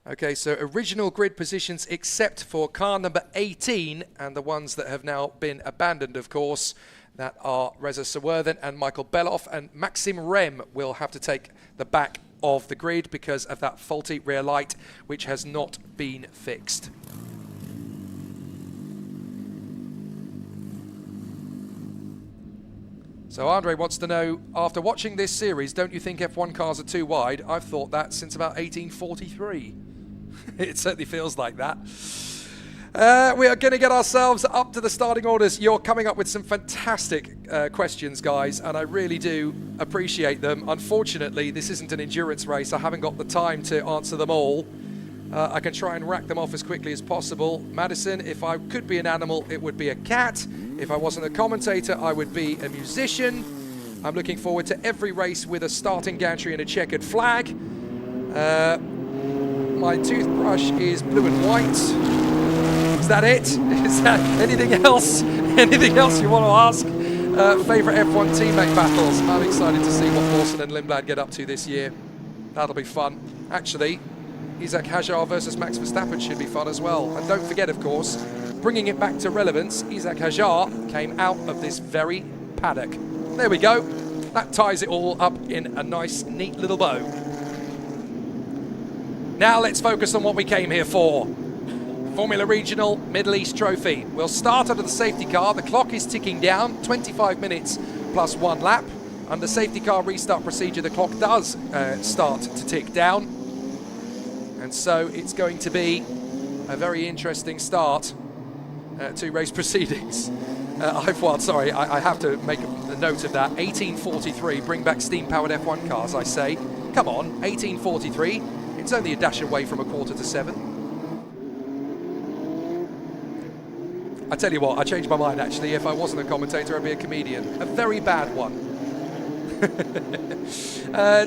Okay, so original grid positions except for car number 18 and the ones that have now been abandoned, of course. That are Reza Sawurdan and Michael Belov, and Maxim Rem will have to take the back of the grid because of that faulty rear light, which has not been fixed. So Andre wants to know, after watching this series, don't you think F1 cars are too wide? I've thought that since about 1843. It certainly feels like that. We are going to get ourselves up to the starting orders. You're coming up with some fantastic questions, guys, and I really do appreciate them. Unfortunately, this isn't an endurance race. I haven't got the time to answer them all. I can try and rack them off as quickly as possible. Madison, if I could be an animal, it would be a cat. If I wasn't a commentator, I would be a musician. I'm looking forward to every race with a starting gantry and a checkered flag. My toothbrush is blue and white. Is that it? Is that anything else? Anything else you want to ask? Favourite F1 teammate battles? I'm excited to see what Lawson and Lindblad get up to this year. That'll be fun. Actually, Isaac Hajar versus Max Verstappen should be fun as well. And don't forget, of course, bringing it back to relevance, Isaac Hajar came out of this very paddock. There we go. That ties it all up in a nice, neat little bow. Now let's focus on what we came here for. Formula Regional Middle East Trophy. We'll start under the safety car. The clock is ticking down, 25 minutes plus 1 lap. Under safety car restart procedure, the clock does start to tick down. And so it's going to be a very interesting start to race proceedings. I have to make a note of that. 1843, bring back steam-powered F1 cars, I say. Come on, 1843. It's only a dash away from 6:45. I tell you what, I changed my mind actually. If I wasn't a commentator, I'd be a comedian. A very bad one.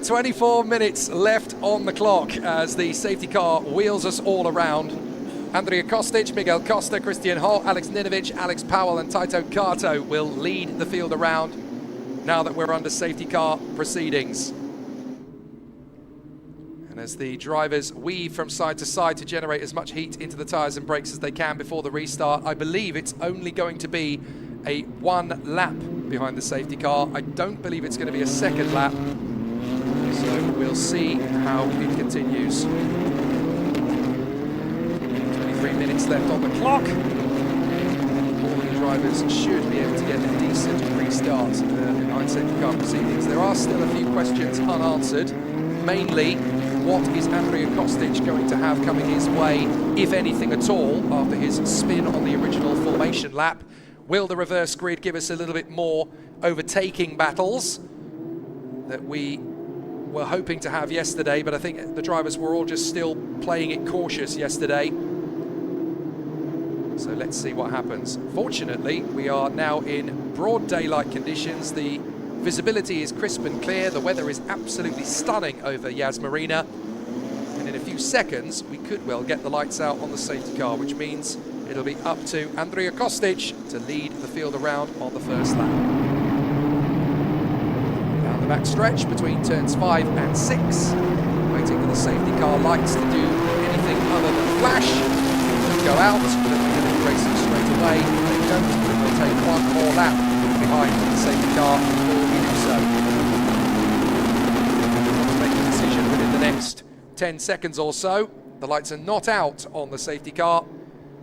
24 minutes left on the clock as the safety car wheels us all around. Andrea Kostic, Miguel Costa, Christian Ho, Alex Ninovic, Alex Powell and Taito Kato will lead the field around now that we're under safety car proceedings. And as the drivers weave from side to side to generate as much heat into the tyres and brakes as they can before the restart, I believe it's only going to be a 1 lap behind the safety car. I don't believe it's going to be a second lap. So we'll see how it continues. 23 minutes left on the clock. All the drivers should be able to get a decent restart behind safety car proceedings. There are still a few questions unanswered. Mainly, what is Andrea Kostic going to have coming his way, if anything at all, after his spin on the original formation lap? Will the reverse grid give us a little bit more overtaking battles that we were hoping to have yesterday? But I think the drivers were all just still playing it cautious yesterday. So let's see what happens. Fortunately, we are now in broad daylight conditions. The visibility is crisp and clear. The weather is absolutely stunning over Yas Marina. And in a few seconds, we could well get the lights out on the safety car, which means it'll be up to Andrija Kostic to lead the field around on the first lap. Down the back stretch between turns 5 and 6, waiting for the safety car lights to do anything other than flash. They'll go out, but they're going to be racing straight away. If they don't, then they'll take one more lap behind the safety car before we do so. We'll make a decision within the next 10 seconds or so. The lights are not out on the safety car,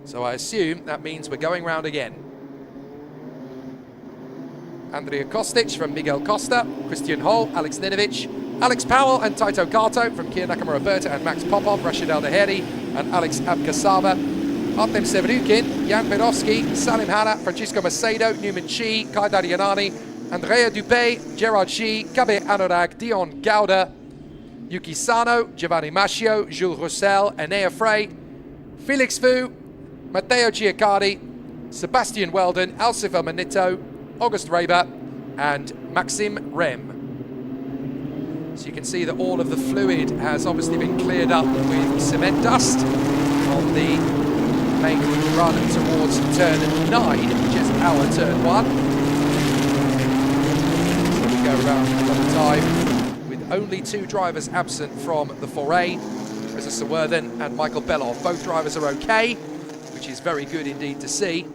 so I assume that means we're going round again. Andrija Kostic from Miguel Costa, Christian Ho, Alex Ninovic, Alex Powell and Taito Kato from Kia Nakamura-Berta and Max Popov, Rashid Al-Daheri and Alex Abkasava, Artem Severukin, Jan Pedovsky, Salim Hanna, Francisco Macedo, Newman Chi, Kaidar Yanani, Andrea Dupé, Gerard G, Kabe Anurag, Dion Gauda, Yuki Sano, Giovanni Mascio, Jules Roussel, Enea Frey, Felix Fu, Matteo Giaccardi, Sebastian Weldon, Alcifer Manito, August Reber, and Maxim Rem. So you can see that all of the fluid has obviously been cleared up with cement dust on the main run towards turn 9, which is our turn 1. So we go around another time with only 2 drivers absent from the foray. Reza Sawerdhan and Michael Belov. Both drivers are okay, which is very good indeed to see.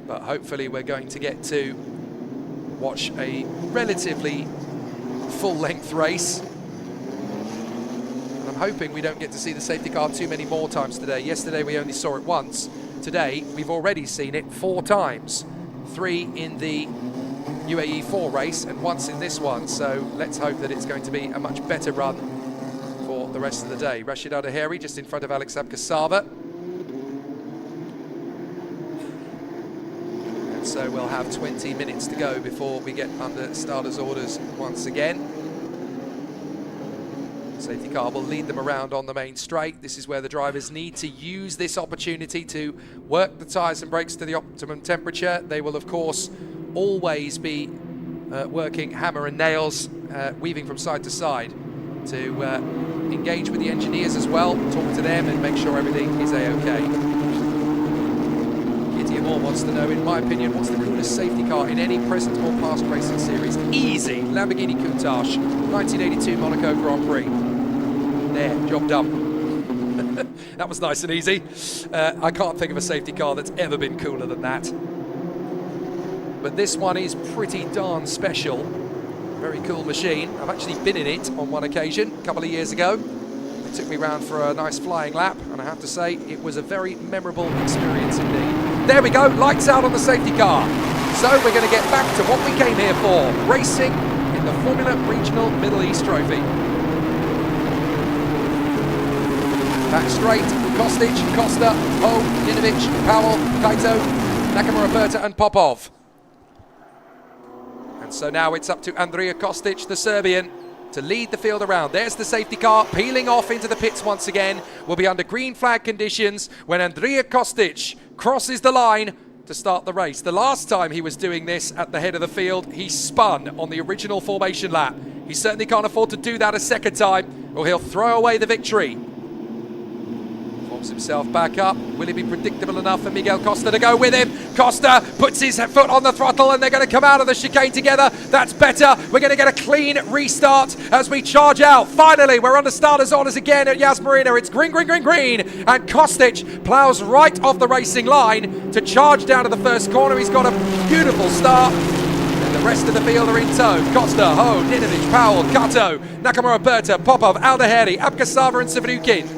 But hopefully we're going to get to watch a relatively full-length race. And I'm hoping we don't get to see the safety car too many more times today. Yesterday we only saw it once. Today we've already seen it 4 times. 3 in the UAE 4 race and once in this one. So let's hope that it's going to be a much better run for the rest of the day. Rashid Al-Daheri just in front of Alex Abkasava. So we'll have 20 minutes to go before we get under starters' orders once again. Safety car will lead them around on the main straight. This is where the drivers need to use this opportunity to work the tyres and brakes to the optimum temperature. They will, of course, always be working hammer and nails, weaving from side to side to engage with the engineers as well, talk to them and make sure everything is a-okay. Moore wants to know, in my opinion, what's the coolest safety car in any present or past racing series? Easy, Lamborghini Countach, 1982 Monaco Grand Prix. There, job done. That was nice and easy. I can't think of a safety car that's ever been cooler than that. But this one is pretty darn special. Very cool machine. I've actually been in it on one occasion a couple of years ago. It took me round for a nice flying lap, and I have to say, it was a very memorable experience indeed. There we go, lights out on the safety car. So we're going to get back to what we came here for, racing in the Formula Regional Middle East Trophy. Back straight, Kostic, Costa, Ho, Ninovic, Powell, Kaito, Nakamura-Berta and Popov. And so now it's up to Andrija Kostic, the Serbian, to lead the field around. There's the safety car peeling off into the pits once again. We'll be under green flag conditions when Andrija Kostic crosses the line to start the race. The last time he was doing this at the head of the field, he spun on the original formation lap. He certainly can't afford to do that a second time, or he'll throw away the victory. Forms himself back up. Will he be predictable enough for Miguel Costa to go with him? Costa puts his foot on the throttle and they're going to come out of the chicane together. That's better. We're going to get a clean restart as we charge out. Finally, we're under starters' orders again at Yas Marina. It's green, green, green, green. And Kostic plows right off the racing line to charge down to the first corner. He's got a beautiful start. And the rest of the field are in tow. Costa, Ho, Ninovic, Powell, Kato, Nakamura-Berta, Popov, Al-Daheri, Abkasava and Severukin.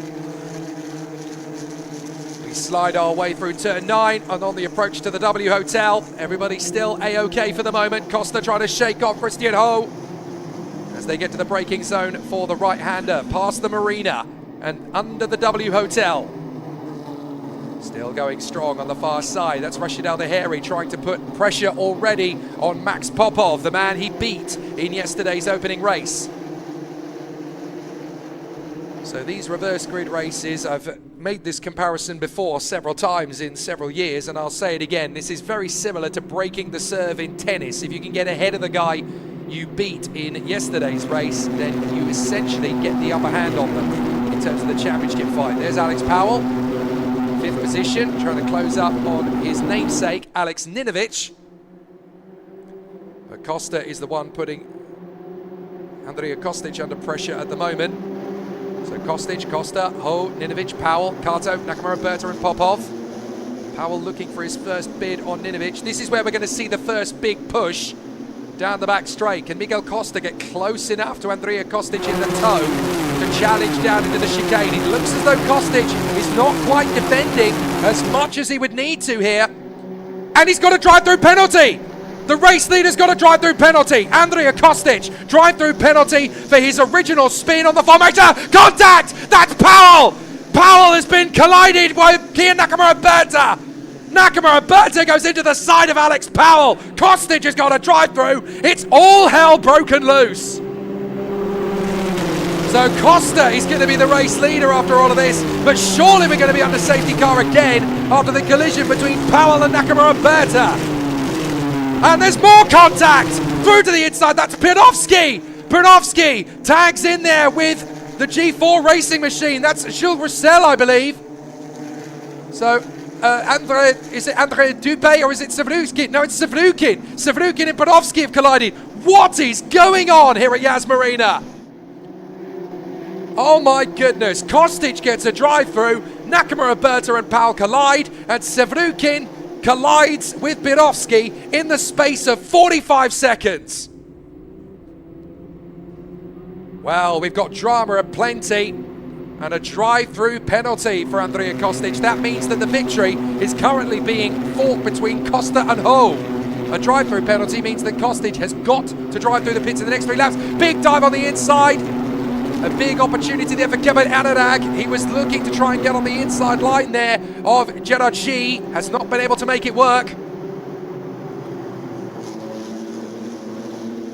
Slide our way through turn 9 and on the approach to the W Hotel. Everybody still a-okay for the moment. Costa trying to shake off Christian Ho as they get to the braking zone for the right-hander past the marina and under the W Hotel. Still going strong on the far side. That's Rashid Al-Daheri trying to put pressure already on Max Popov, the man he beat in yesterday's opening race. So these reverse grid races, I've made this comparison before several times in several years, and I'll say it again. This is very similar to breaking the serve in tennis. If you can get ahead of the guy you beat in yesterday's race, then you essentially get the upper hand on them in terms of the championship fight. There's Alex Powell, 5th position, trying to close up on his namesake, Alex Ninovic. But Costa is the one putting Andrea Kostic under pressure at the moment. So Kostic, Costa, Ho, Ninovic, Powell, Kato, Nakamura, Berta and Popov. Powell looking for his first bid on Ninovic. This is where we're going to see the first big push down the back straight. Can Miguel Costa get close enough to Andrea Kostic in the toe to challenge down into the chicane? It looks as though Kostic is not quite defending as much as he would need to here. And he's got a drive-through penalty! The race leader's got a drive-through penalty. Andrea Kostic, drive-through penalty for his original spin on the formator. Contact! That's Powell! Powell has been collided by Kia Nakamura Berta. Nakamura Berta goes into the side of Alex Powell. Kostic has got a drive-through. It's all hell broken loose. So Costa is going to be the race leader after all of this, but surely we're going to be under safety car again after the collision between Powell and Nakamura Berta. And there's more contact through to the inside. That's Pianovsky. Pianovsky tags in there with the G4 racing machine. That's Jules Roussel, I believe. So, is it André Dupé or is it Savrukin? No, it's Savrukin. Savrukin and Pianovsky have collided. What is going on here at Yas Marina? Oh my goodness. Kostic gets a drive-through. Nakamura, Berta and Powell collide. And Savrukin collides with Pianovsky in the space of 45 seconds. Well, we've got drama aplenty and a drive-through penalty for Andrea Kostic. That means that the victory is currently being fought between Costa and Ho. A drive-through penalty means that Kostic has got to drive through the pits in the next 3 laps. Big dive on the inside. A big opportunity there for Kevin Anurag. He was looking to try and get on the inside line there of Gerard G. Has not been able to make it work.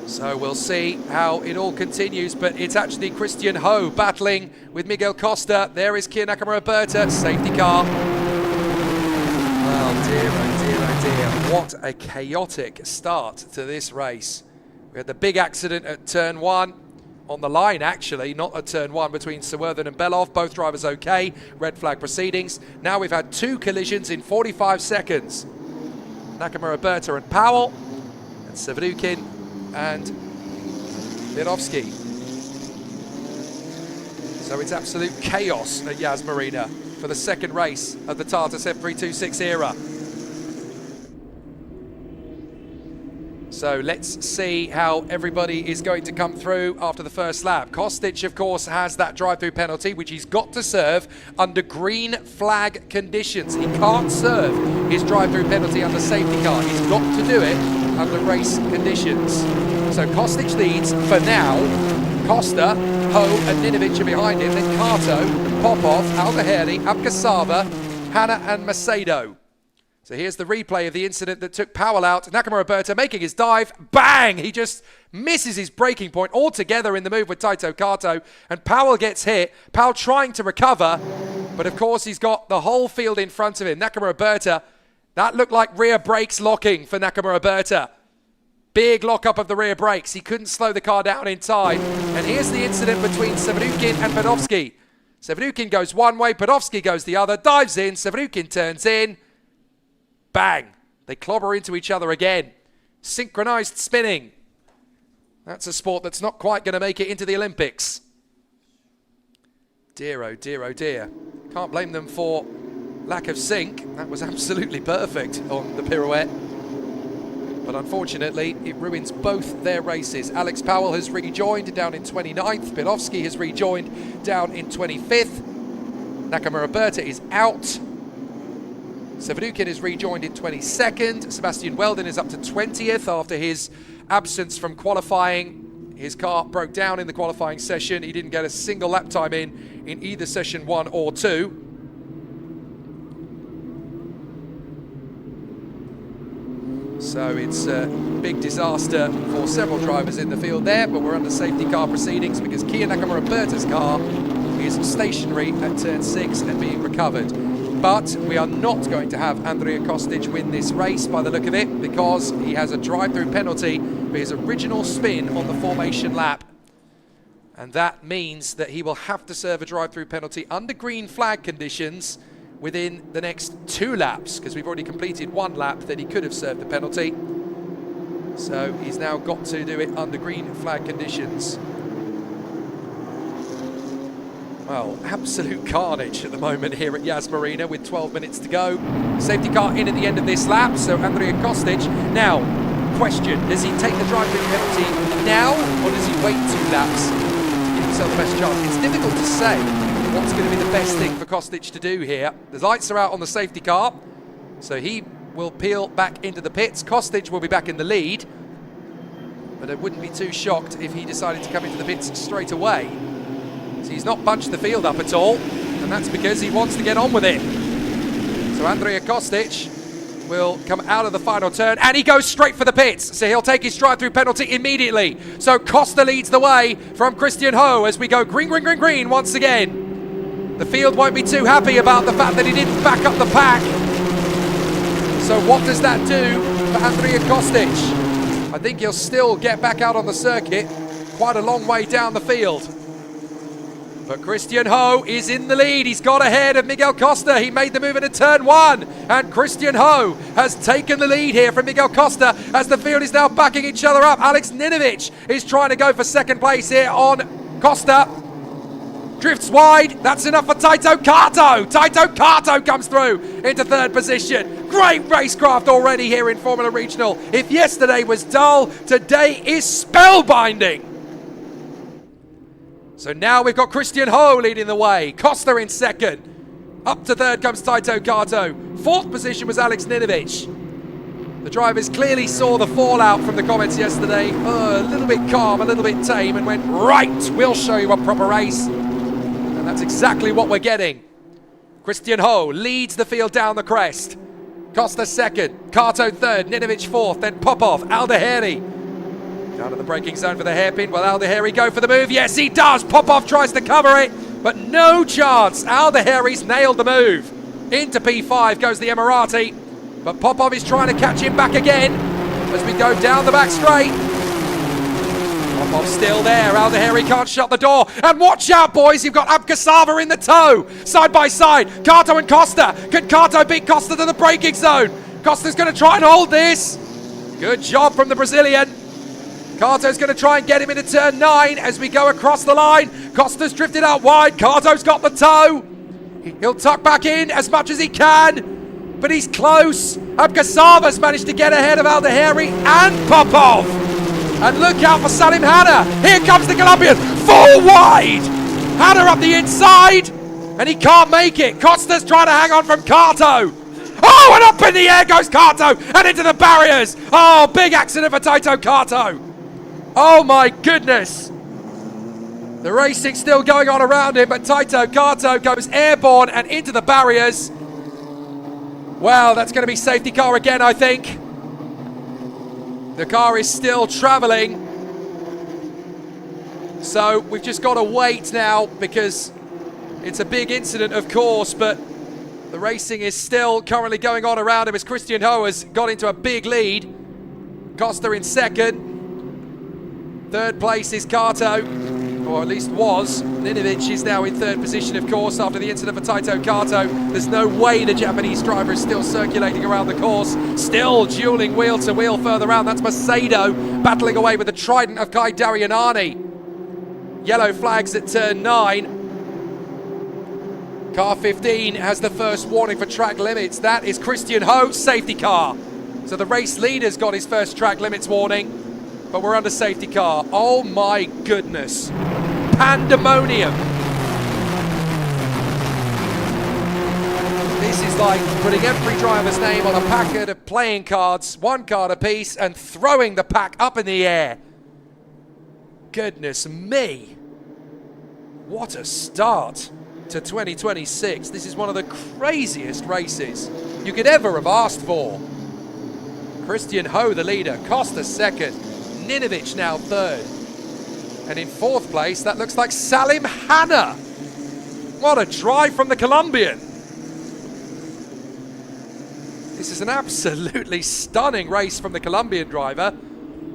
So we'll see how it all continues, but it's actually Christian Ho battling with Miguel Costa. There is Kia Nakamura Berta, safety car. Oh dear, oh dear, oh dear. What a chaotic start to this race. We had the big accident at turn 1. On the line, actually, not at turn 1 between Sawurthan and Belov. Both drivers okay. Red flag proceedings. Now we've had 2 collisions in 45 seconds. Nakamura Berta and Powell, and Savrukin and Pianovsky. So it's absolute chaos at Yas Marina for the second race of the Tartas F326 era. So let's see how everybody is going to come through after the first lap. Kostic, of course, has that drive-through penalty, which he's got to serve under green flag conditions. He can't serve his drive-through penalty under safety car. He's got to do it under race conditions. So Kostic leads for now. Costa, Ho and Ninovic are behind him. Then Kato, Popov, Alvaheri, Abkasava, Hanna and Macedo. So here's the replay of the incident that took Powell out. Nakamura Berta making his dive. Bang! He just misses his braking point altogether in the move with Taito Kato. And Powell gets hit. Powell trying to recover. But of course he's got the whole field in front of him. Nakamura Berta. That looked like rear brakes locking for Nakamura Berta. Big lock-up of the rear brakes. He couldn't slow the car down in time. And here's the incident between Savrukin and Pianovsky. Savrukin goes one way. Pianovsky goes the other. Dives in. Savrukin turns in. Bang! They clobber into each other again. Synchronized spinning. That's a sport that's not quite going to make it into the Olympics. Dear, oh dear, oh dear. Can't blame them for lack of sync. That was absolutely perfect on the pirouette. But unfortunately, it ruins both their races. Alex Powell has rejoined down in 29th. Pianovsky has rejoined down in 25th. Nakamura Berta is out. Savrukin is rejoined in 22nd. Sebastian Weldon is up to 20th after his absence from qualifying. His car broke down in the qualifying session. He didn't get a single lap time in either session 1 or 2. So it's a big disaster for several drivers in the field there, but we're under safety car proceedings because Kia Nakamura Berta's car is stationary at turn 6 and being recovered. But we are not going to have Andrea Kostic win this race by the look of it, because he has a drive-through penalty for his original spin on the formation lap. And that means that he will have to serve a drive-through penalty under green flag conditions within the next 2 laps, because we've already completed 1 lap that he could have served the penalty. So he's now got to do it under green flag conditions. Well, absolute carnage at the moment here at Yas Marina with 12 minutes to go. Safety car in at the end of this lap, so Andrea Kostic. Now, question, does he take the drive-through penalty now, or does he wait 2 laps to give himself the best chance? It's difficult to say what's going to be the best thing for Kostic to do here. The lights are out on the safety car, so he will peel back into the pits. Kostic will be back in the lead, but I wouldn't be too shocked if he decided to come into the pits straight away. So he's not bunched the field up at all, and that's because he wants to get on with it. So Andrea Kostic will come out of the final turn, and he goes straight for the pits. So he'll take his drive-through penalty immediately. So Costa leads the way from Christian Ho as we go green, green, green, green once again. The field won't be too happy about the fact that he didn't back up the pack. So what does that do for Andrea Kostic? I think he'll still get back out on the circuit, quite a long way down the field. But Christian Ho is in the lead. He's got ahead of Miguel Costa. He made the move into turn 1. And Christian Ho has taken the lead here from Miguel Costa as the field is now backing each other up. Alex Ninovic is trying to go for second place here on Costa. Drifts wide. That's enough for Taito Kato. Taito Kato comes through into third position. Great racecraft already here in Formula Regional. If yesterday was dull, today is spellbinding. So now we've got Christian Ho leading the way. Costa in second. Up to third comes Taito Kato. Fourth position was Alex Ninovic. The drivers clearly saw the fallout from the comments yesterday. A little bit calm, a little bit tame, and went, right, we'll show you a proper race. And that's exactly what we're getting. Christian Ho leads the field down the crest. Costa second, Kato third, Ninovic fourth, then Popov, Aldeheri. Down to the braking zone for the hairpin. Will Aldeheri go for the move? Yes, he does. Popov tries to cover it, but no chance. Aldeheri's nailed the move. Into P5 goes the Emirati, but Popov is trying to catch him back again as we go down the back straight. Popov still there. Aldeheri can't shut the door. And watch out, boys. You've got Abkasava in the tow. Side by side. Kato and Costa. Can Kato beat Costa to the braking zone? Costa's going to try and hold this. Good job from the Brazilian. Kato's going to try and get him into turn 9 as we go across the line. Costa's drifted out wide. Kato's got the tow. He'll tuck back in as much as he can, but he's close. Abkasava's managed to get ahead of Aldeheri and Popov. And look out for Salim Hanna. Here comes the Colombian. Full wide. Hanna up the inside, and he can't make it. Costa's trying to hang on from Kato. Oh, and up in the air goes Kato and into the barriers. Oh, big accident for Taito Kato. Oh my goodness. The racing's still going on around him, but Taito Kato goes airborne and into the barriers. Well, that's going to be safety car again, I think. The car is still traveling. So we've just got to wait now because it's a big incident, of course, but the racing is still currently going on around him as Christian Ho has got into a big lead. Costa in second. Third place is Kato, or at least was. Ninovic is now in third position, of course, after the incident for Taito Kato. There's no way the Japanese driver is still circulating around the course. Still dueling wheel to wheel further around. That's Macedo battling away with the trident of Kai Darianani. Yellow flags at turn 9. Car 15 has the first warning for track limits. That is Christian Ho, safety car. So the race leader's got his first track limits warning. But we're under safety car. Oh my goodness. Pandemonium. This is like putting every driver's name on a packet of playing cards, 1 card apiece, and throwing the pack up in the air. Goodness me. What a start to 2026. This is one of the craziest races you could ever have asked for. Christian Ho, the leader. Costa second. Ninovic now third. And in fourth place, that looks like Salim Hanna. What a drive from the Colombian. This is an absolutely stunning race from the Colombian driver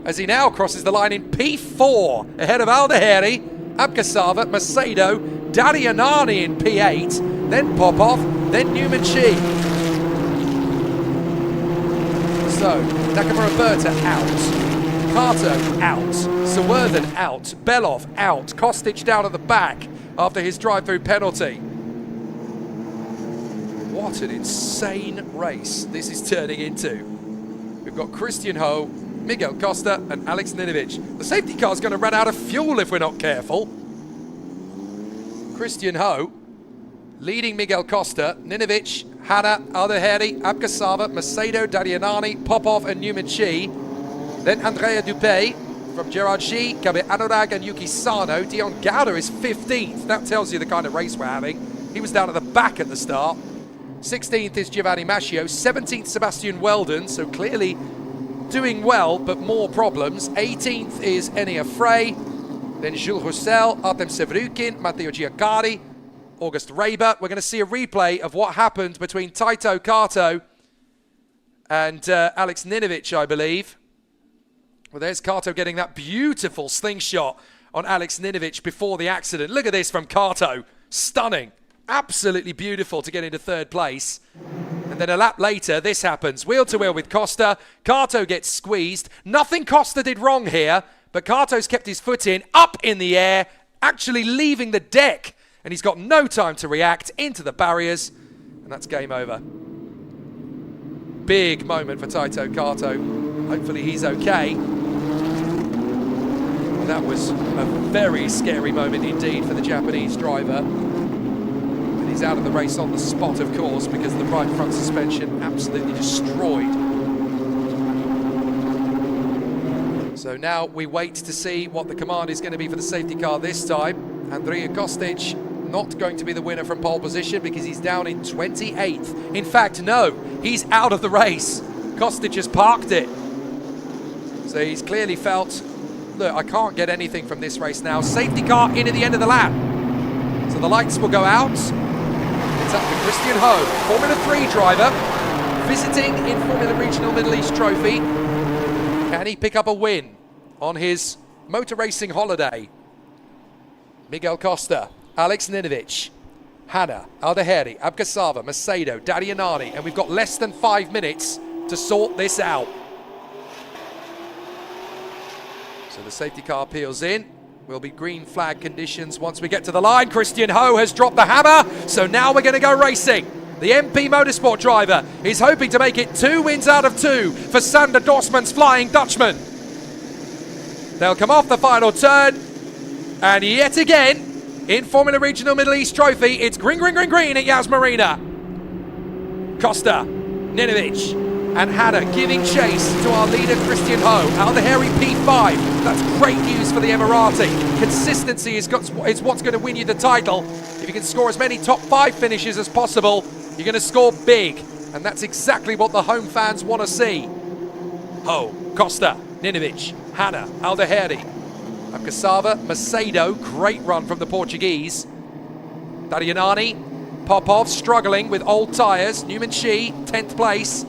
as he now crosses the line in P4 ahead of Aldeheri, Abkasava, Macedo, Dadianani in P8, then Popov, then Newman Chi. So, Nakamura Berta out, Kato out, Sawurthan out, Belov out, Kostic down at the back after his drive-through penalty. What an insane race this is turning into. We've got Christian Ho, Miguel Costa and Alex Ninovic. The safety car's going to run out of fuel if we're not careful. Christian Ho leading Miguel Costa, Ninovic, Hanna, Aldeheri, Abkasava, Macedo, Dadianani, Popov and Newman Chi. Then Andrea Dupé from Gerard Shi, Gabe Anurag and Yuki Sano. Dion Gowder is 15th. That tells you the kind of race we're having. He was down at the back at the start. 16th is Giovanni Mascio. 17th, Sebastian Weldon. So clearly doing well, but more problems. 18th is Enia Frey. Then Jules Roussel, Artem Sevrukin, Matteo Giaccari, August Reber. We're going to see a replay of what happened between Taito Kato and Alex Ninovic, I believe. Well, there's Kato getting that beautiful slingshot on Alex Ninovic before the accident. Look at this from Kato. Stunning. Absolutely beautiful to get into third place. And then a lap later, this happens. Wheel to wheel with Costa. Kato gets squeezed. Nothing Costa did wrong here, but Kato's kept his foot in, up in the air, actually leaving the deck. And he's got no time to react into the barriers. And that's game over. Big moment for Taito Kato. Hopefully he's okay. That was a very scary moment indeed for the Japanese driver. And he's out of the race on the spot, of course, because the right front suspension absolutely destroyed. So now we wait to see what the command is going to be for the safety car this time. Andrea Kostic not going to be the winner from pole position because he's down in 28th. In fact, no, he's out of the race. Kostic has parked it. So he's clearly felt, look, I can't get anything from this race now. Safety car in at the end of the lap. So the lights will go out. It's up to Christian Ho, Formula 3 driver, visiting in Formula Regional Middle East Trophy. Can he pick up a win on his motor racing holiday? Miguel Costa, Alex Ninovic, Hanna, Aldeheri, Abkasava, Macedo, Dadianani, and we've got less than 5 minutes to sort this out. So the safety car peels in. Will be green flag conditions once we get to the line. Christian Ho has dropped the hammer, so now we're going to go racing. The MP Motorsport driver is hoping to make it 2 wins out of 2 for Sander Dorsman's Flying Dutchman. They'll come off the final turn, and yet again, in Formula Regional Middle East Trophy, it's green, green, green, green at Yas Marina. Costa, Ninovic, and Hanna giving chase to our leader Christian Ho. Aldeheri P5. That's great news for the Emirati. Consistency is what's going to win you the title. If you can score as many top 5 finishes as possible, you're going to score big. And that's exactly what the home fans want to see. Ho, Costa, Ninovic, Hanna, Aldeheri, Abkasava, Macedo. Great run from the Portuguese. Dadianani, Popov struggling with old tyres. Newman Chi, 10th place.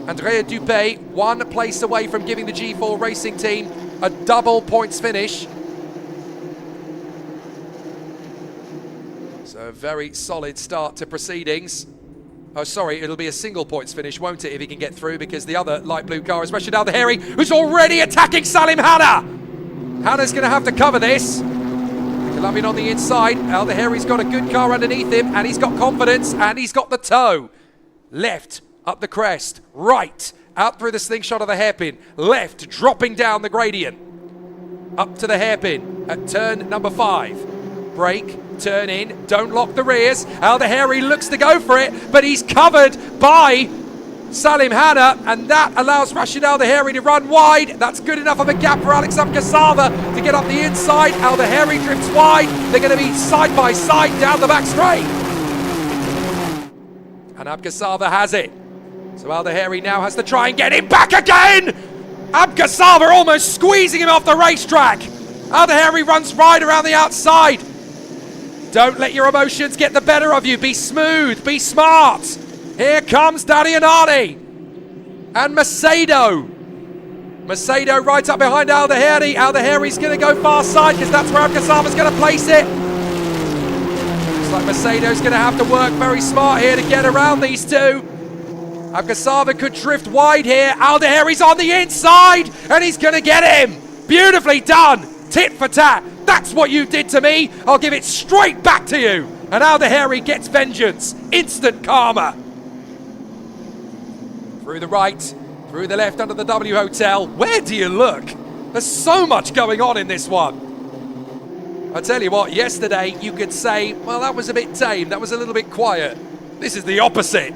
Andrea Dupé, 1 place away from giving the G4 Racing Team a double points finish. So a very solid start to proceedings. Oh, sorry, it'll be a single points finish, won't it, if he can get through, because the other light blue car is Rashid Aldeheri, who's already attacking Salim Hanna. Hanna's going to have to cover this. Colombian on the inside. Aldeheri's got a good car underneath him, and he's got confidence, and he's got the toe. Left. Up the crest, right, out through the slingshot of the hairpin, left, dropping down the gradient, up to the hairpin at turn number 5. Brake, turn in, don't lock the rears. Aldeheri looks to go for it, but he's covered by Salim Hanna, and that allows Rashid Aldeheri to run wide. That's good enough of a gap for Alex Abkasava to get up the inside. Aldeheri drifts wide. They're going to be side by side down the back straight. And Abkasava has it. So Aldeheri now has to try and get him back again! Abkasava almost squeezing him off the racetrack! Aldeheri runs right around the outside! Don't let your emotions get the better of you. Be smooth, be smart! Here comes Dadianani! and Macedo. Macedo right up behind Aldeheri. Aldeheri's going to go far side because that's where Abkasava's going to place it. Looks like Macedo's going to have to work very smart here to get around these two. Abkasava could drift wide here. Aldeheri's on the inside and he's going to get him. Beautifully done. Tit for tat. That's what you did to me. I'll give it straight back to you. And Aldeheri gets vengeance. Instant karma. Through the right, through the left under the W Hotel. Where do you look? There's so much going on in this one. I tell you what, yesterday you could say, well, that was a bit tame. That was a little bit quiet. This is the opposite.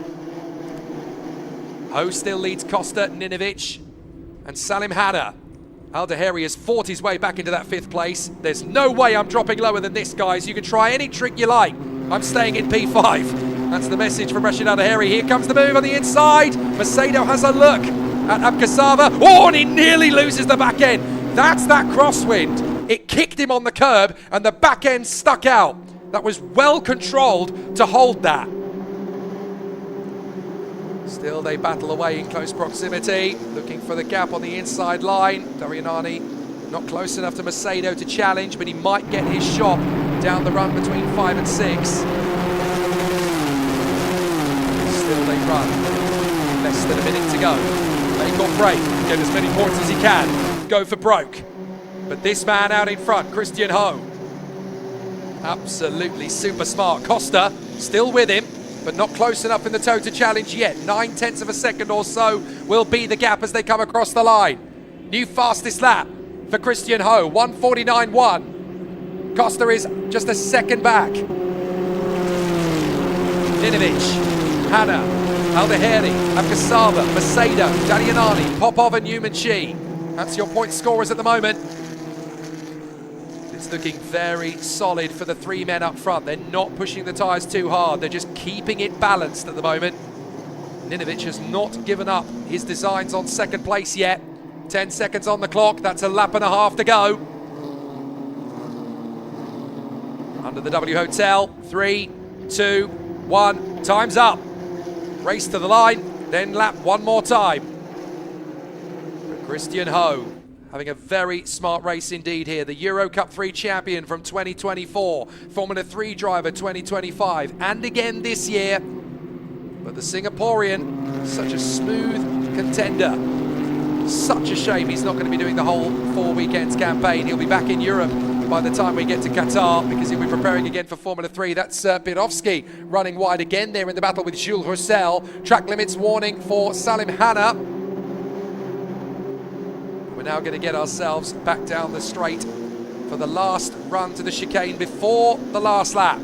Ho still leads Costa, Ninovic, and Salim Hanna. Aldeheri has fought his way back into that 5th place. There's no way I'm dropping lower than this, guys. You can try any trick you like. I'm staying in P5. That's the message from Rashid Aldeheri. Here comes the move on the inside. Macedo has a look at Abkasava. Oh, and he nearly loses the back end. That's that crosswind. It kicked him on the curb and the back end stuck out. That was well controlled to hold that. Still, they battle away in close proximity, looking for the gap on the inside line. Darianani not close enough to Macedo to challenge, but he might get his shot down the run between 5 and 6. Still, they run. Less than a minute to go. Make or break, get as many points as he can. Go for broke. But this man out in front, Christian Ho, absolutely super smart. Costa still with him, but not close enough in the toe to challenge yet. 9/10 of a second or so will be the gap as they come across the line. New fastest lap for Christian Ho, 1:49.1. Costa is just a second back. Ninovic, Hanna, Aldeheri, Abkasava, Macedo, Darianani, Popov and Newman-Chi. That's your point scorers at the moment. It's looking very solid for the 3 men up front. They're not pushing the tyres too hard. They're just keeping it balanced at the moment. Ninovic has not given up his designs on 2nd place yet. 10 seconds on the clock. That's a lap and a half to go. Under the W Hotel. 3, 2, 1. Time's up. Race to the line. Then lap one more time. For Christian Ho. Having a very smart race indeed here. The Euro Cup 3 champion from 2024. Formula 3 driver 2025. And again this year. But the Singaporean, such a smooth contender. Such a shame he's not going to be doing the whole 4 weekends campaign. He'll be back in Europe by the time we get to Qatar because he'll be preparing again for Formula 3. That's Birovsky running wide again there in the battle with Jules Roussel. Track limits warning for Salim Hanna. We're now going to get ourselves back down the straight for the last run to the chicane before the last lap.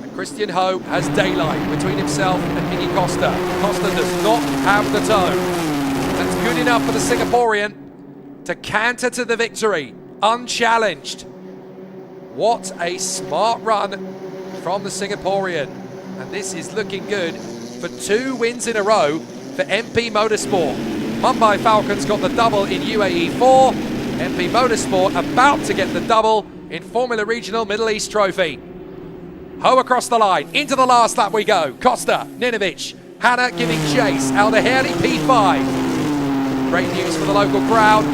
And Christian Ho has daylight between himself and Miguel Costa. Costa does not have the toe. That's good enough for the Singaporean to canter to the victory, unchallenged. What a smart run from the Singaporean. And this is looking good for 2 wins in a row for MP Motorsport. Mumbai Falcons got the double in UAE 4. MP Motorsport about to get the double in Formula Regional Middle East Trophy. Ho across the line, into the last lap we go. Costa, Ninovic, Hanna giving chase. Aldeheri P5. Great news for the local crowd.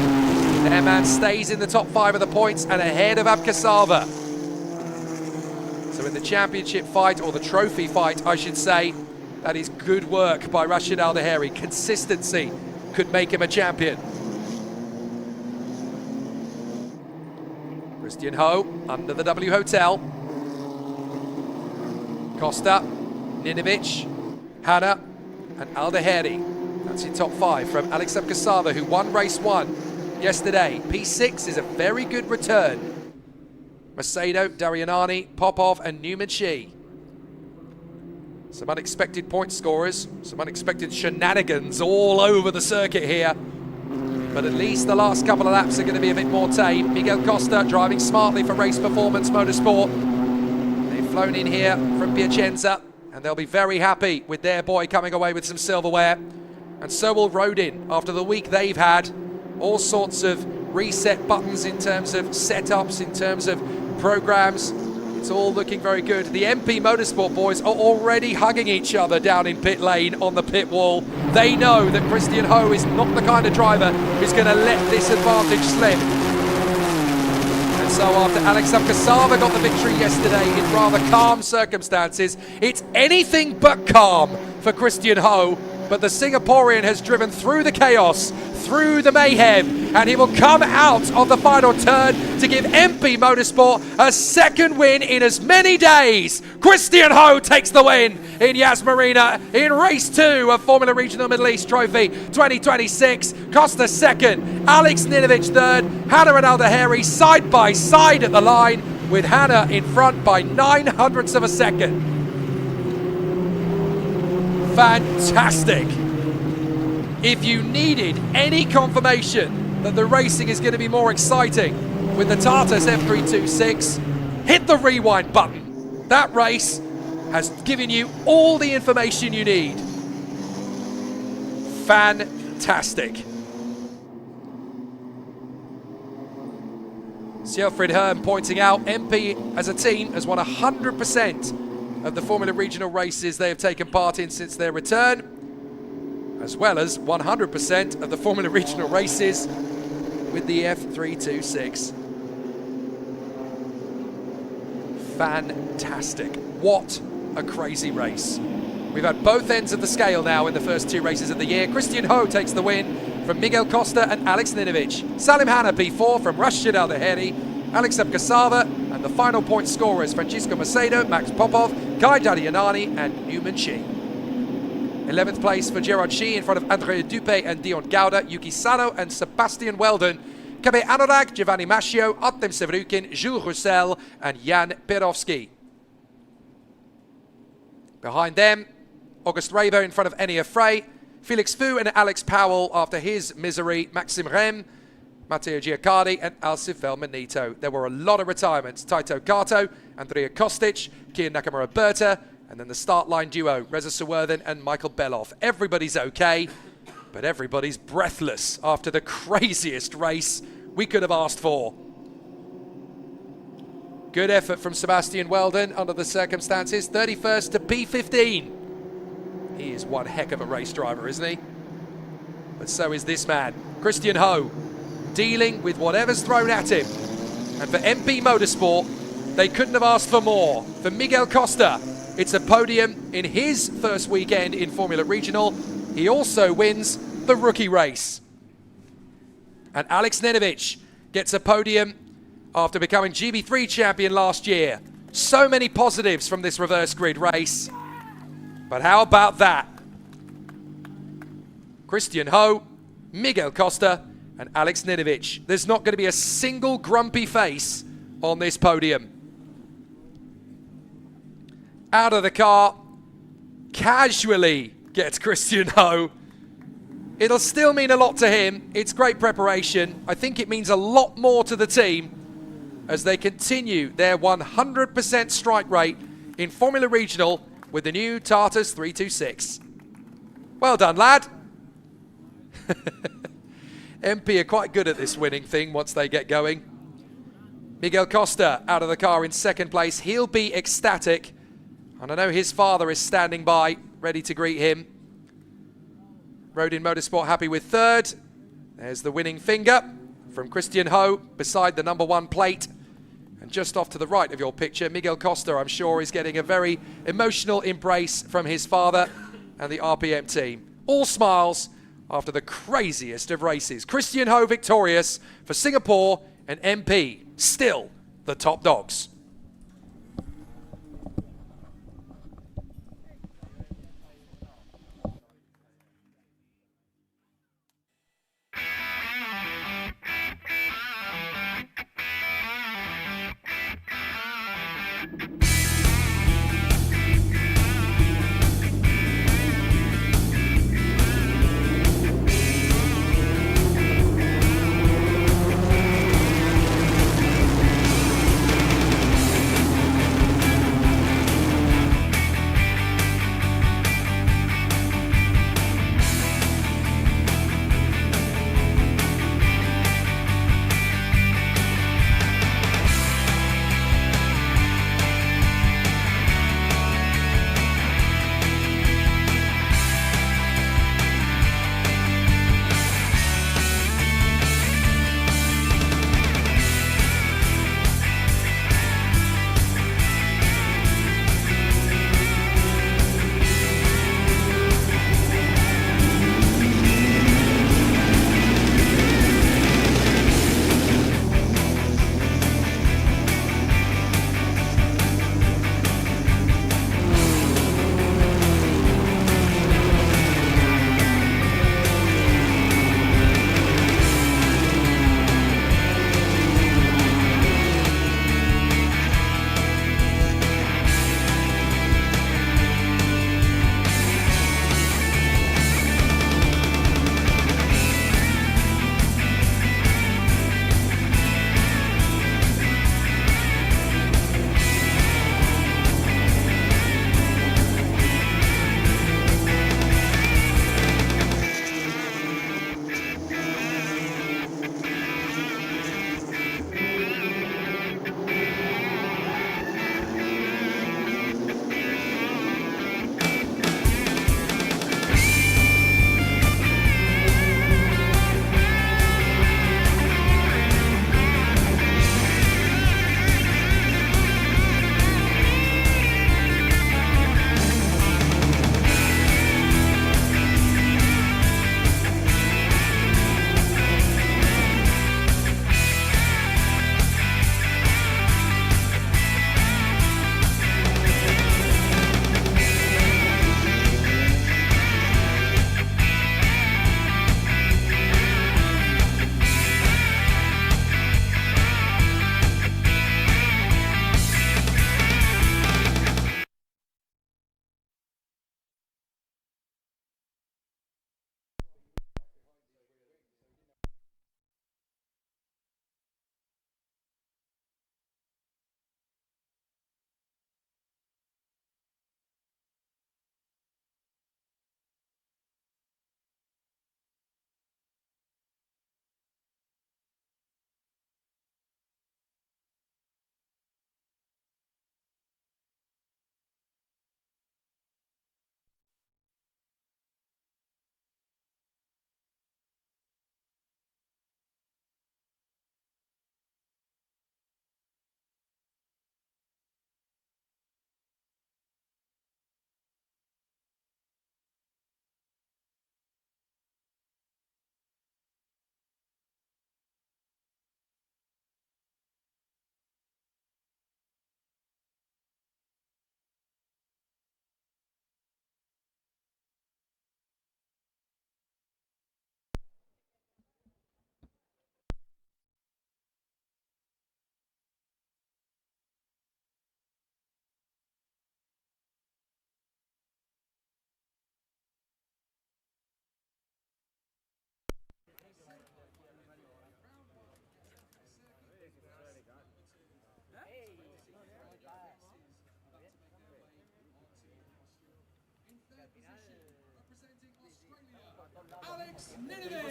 Their man stays in the top 5 of the points and ahead of Abkasava. So in the championship fight, or the trophy fight I should say, that is good work by Rashid Aldeheri. Consistency could make him a champion. Christian Ho under the W Hotel. Costa, Ninovic, Hanna and Aldeheri. That's your top 5 from Alex Abkasava, who won race 1 yesterday. P6 is a very good return. Macedo, Darianani, Popov and Newman-Chi. Some unexpected point scorers, some unexpected shenanigans all over the circuit here. But at least the last couple of laps are going to be a bit more tame. Miguel Costa driving smartly for Race Performance Motorsport. They've flown in here from Piacenza and they'll be very happy with their boy coming away with some silverware. And so will Rodin after the week they've had. All sorts of reset buttons in terms of setups, in terms of programs. It's all looking very good. The MP Motorsport boys are already hugging each other down in pit lane on the pit wall. They know that Christian Ho is not the kind of driver who's going to let this advantage slip. And so after Alexander Kasava got the victory yesterday in rather calm circumstances, it's anything but calm for Christian Ho. But the Singaporean has driven through the chaos, through the mayhem, and he will come out of the final turn to give MP Motorsport a second win in as many days. Christian Ho takes the win in Yas Marina in race 2 of Formula Regional Middle East Trophy 2026. Costa second, Alex Ninovic third, Hannah and Aldaheri side by side at the line, with Hannah in front by 9/100ths of a second. Fantastic. If you needed any confirmation that the racing is going to be more exciting with the Tartas F326, hit the rewind button. That race has given you all the information you need. Fantastic. Siegfried Hearn pointing out MP as a team has won 100% of the Formula Regional races they have taken part in since their return, as well as 100% of the Formula Regional races with the F326. Fantastic. What a crazy race. We've had both ends of the scale now in the first 2 races of the year. Christian Ho takes the win from Miguel Costa and Alex Ninovic. Salim Hanna P4 from Rashid Aldaheri, Alex Kasava, and the final point scorers Francisco Macedo, Max Popov, Kai Dadianani and Newman Shi. 11th place for Gerard Shi in front of Andrea Dupé and Dion Gauda, Yuki Sano and Sebastian Weldon, Kabe Anurag, Giovanni Mascio, Artem Severukin, Jules Roussel and Jan Perovski. Behind them, August Rabo in front of Enia Frey, Felix Fu and Alex Powell after his misery, Maxim Rem, Matteo Giaccardi and Alcifel Manito. There were a lot of retirements. Taito Kato, Andrea Kostic, Kian Nakamura Berta, and then the start line duo, Reza Suwerthan and Michael Beloff. Everybody's okay, but everybody's breathless after the craziest race we could have asked for. Good effort from Sebastian Weldon under the circumstances. 31st to P15. He is one heck of a race driver, isn't he? But so is this man, Christian Ho, dealing with whatever's thrown at him. And for MP Motorsport, they couldn't have asked for more. For Miguel Costa, it's a podium in his first weekend in Formula Regional. He also wins the rookie race. And Alex Ninovic gets a podium after becoming GB3 champion last year. So many positives from this reverse grid race. But how about that? Christian Ho, Miguel Costa, and Alex Ninovic. There's not going to be a single grumpy face on this podium. Out of the car, casually gets Christian Ho. It'll still mean a lot to him. It's great preparation. I think it means a lot more to the team as they continue their 100% strike rate in Formula Regional with the new Tartas 326. Well done, lad. MP are quite good at this winning thing once they get going. Miguel Costa out of the car in second place. He'll be ecstatic. And I know his father is standing by, ready to greet him. Rodin Motorsport happy with third. There's the winning finger from Christian Ho beside the #1 plate. And just off to the right of your picture, Miguel Costa, I'm sure, is getting a very emotional embrace from his father and the RPM team. All smiles after the craziest of races. Christian Ho victorious for Singapore, and MP still the top dogs. Alex Nineveh.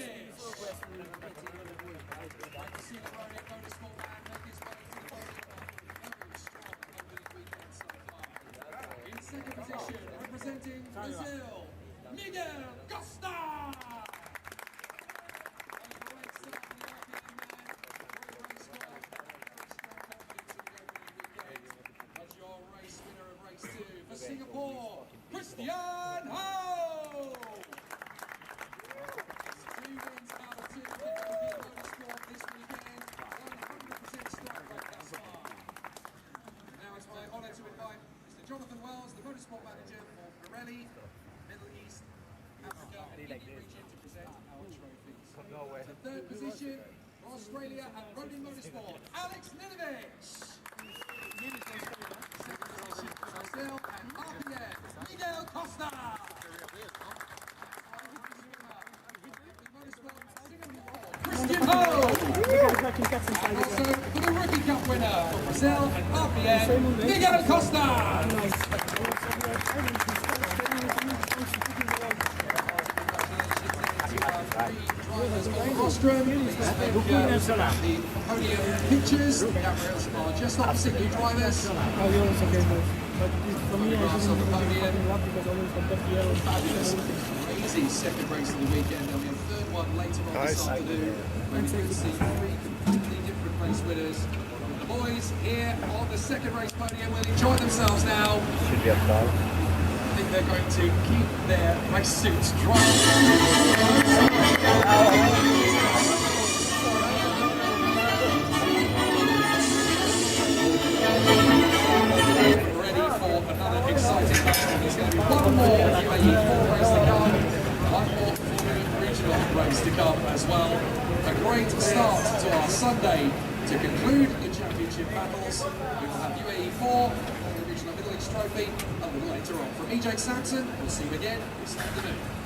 Like to see the Ronin motorsport man make his way to the podium. Very strong opening weekend so far. In second position, representing Brazil, Miguel Costa. For Singapore, Christian Ho! 2 wins out of 2 in European motorsport this weekend, 100% strike rate thus far. Now it's my honour to invite Mr. Jonathan Wells, the motorsport manager for Pirelli, Middle East, Africa and Indian region to present our trophies. To third position for Australia and Ronin Motorsport, Alex Ninevich. Brazil and RPN, Miguel Costa. Christian Ho. And also for the Rookie Cup winner for Brazil and RPN, Miguel Costa. Rostrum, the podium pictures, the cameras are just opposite you drivers. Photographs on the podium. Fabulous, crazy second race of the weekend. There'll be a third one later on this afternoon, where we can see 3 completely different race winners. The boys here on the second race podium will enjoy themselves now. Should be a foul. I think they're going to keep their race suits dry. Another exciting race. There's going to be one more UAE4 race to come, one more regional race to come as well. A great start to our Sunday to conclude the championship battles. We will have UAE4, the regional Middle East Trophy, a little later on. From EJ Sampson, we'll see you again this afternoon.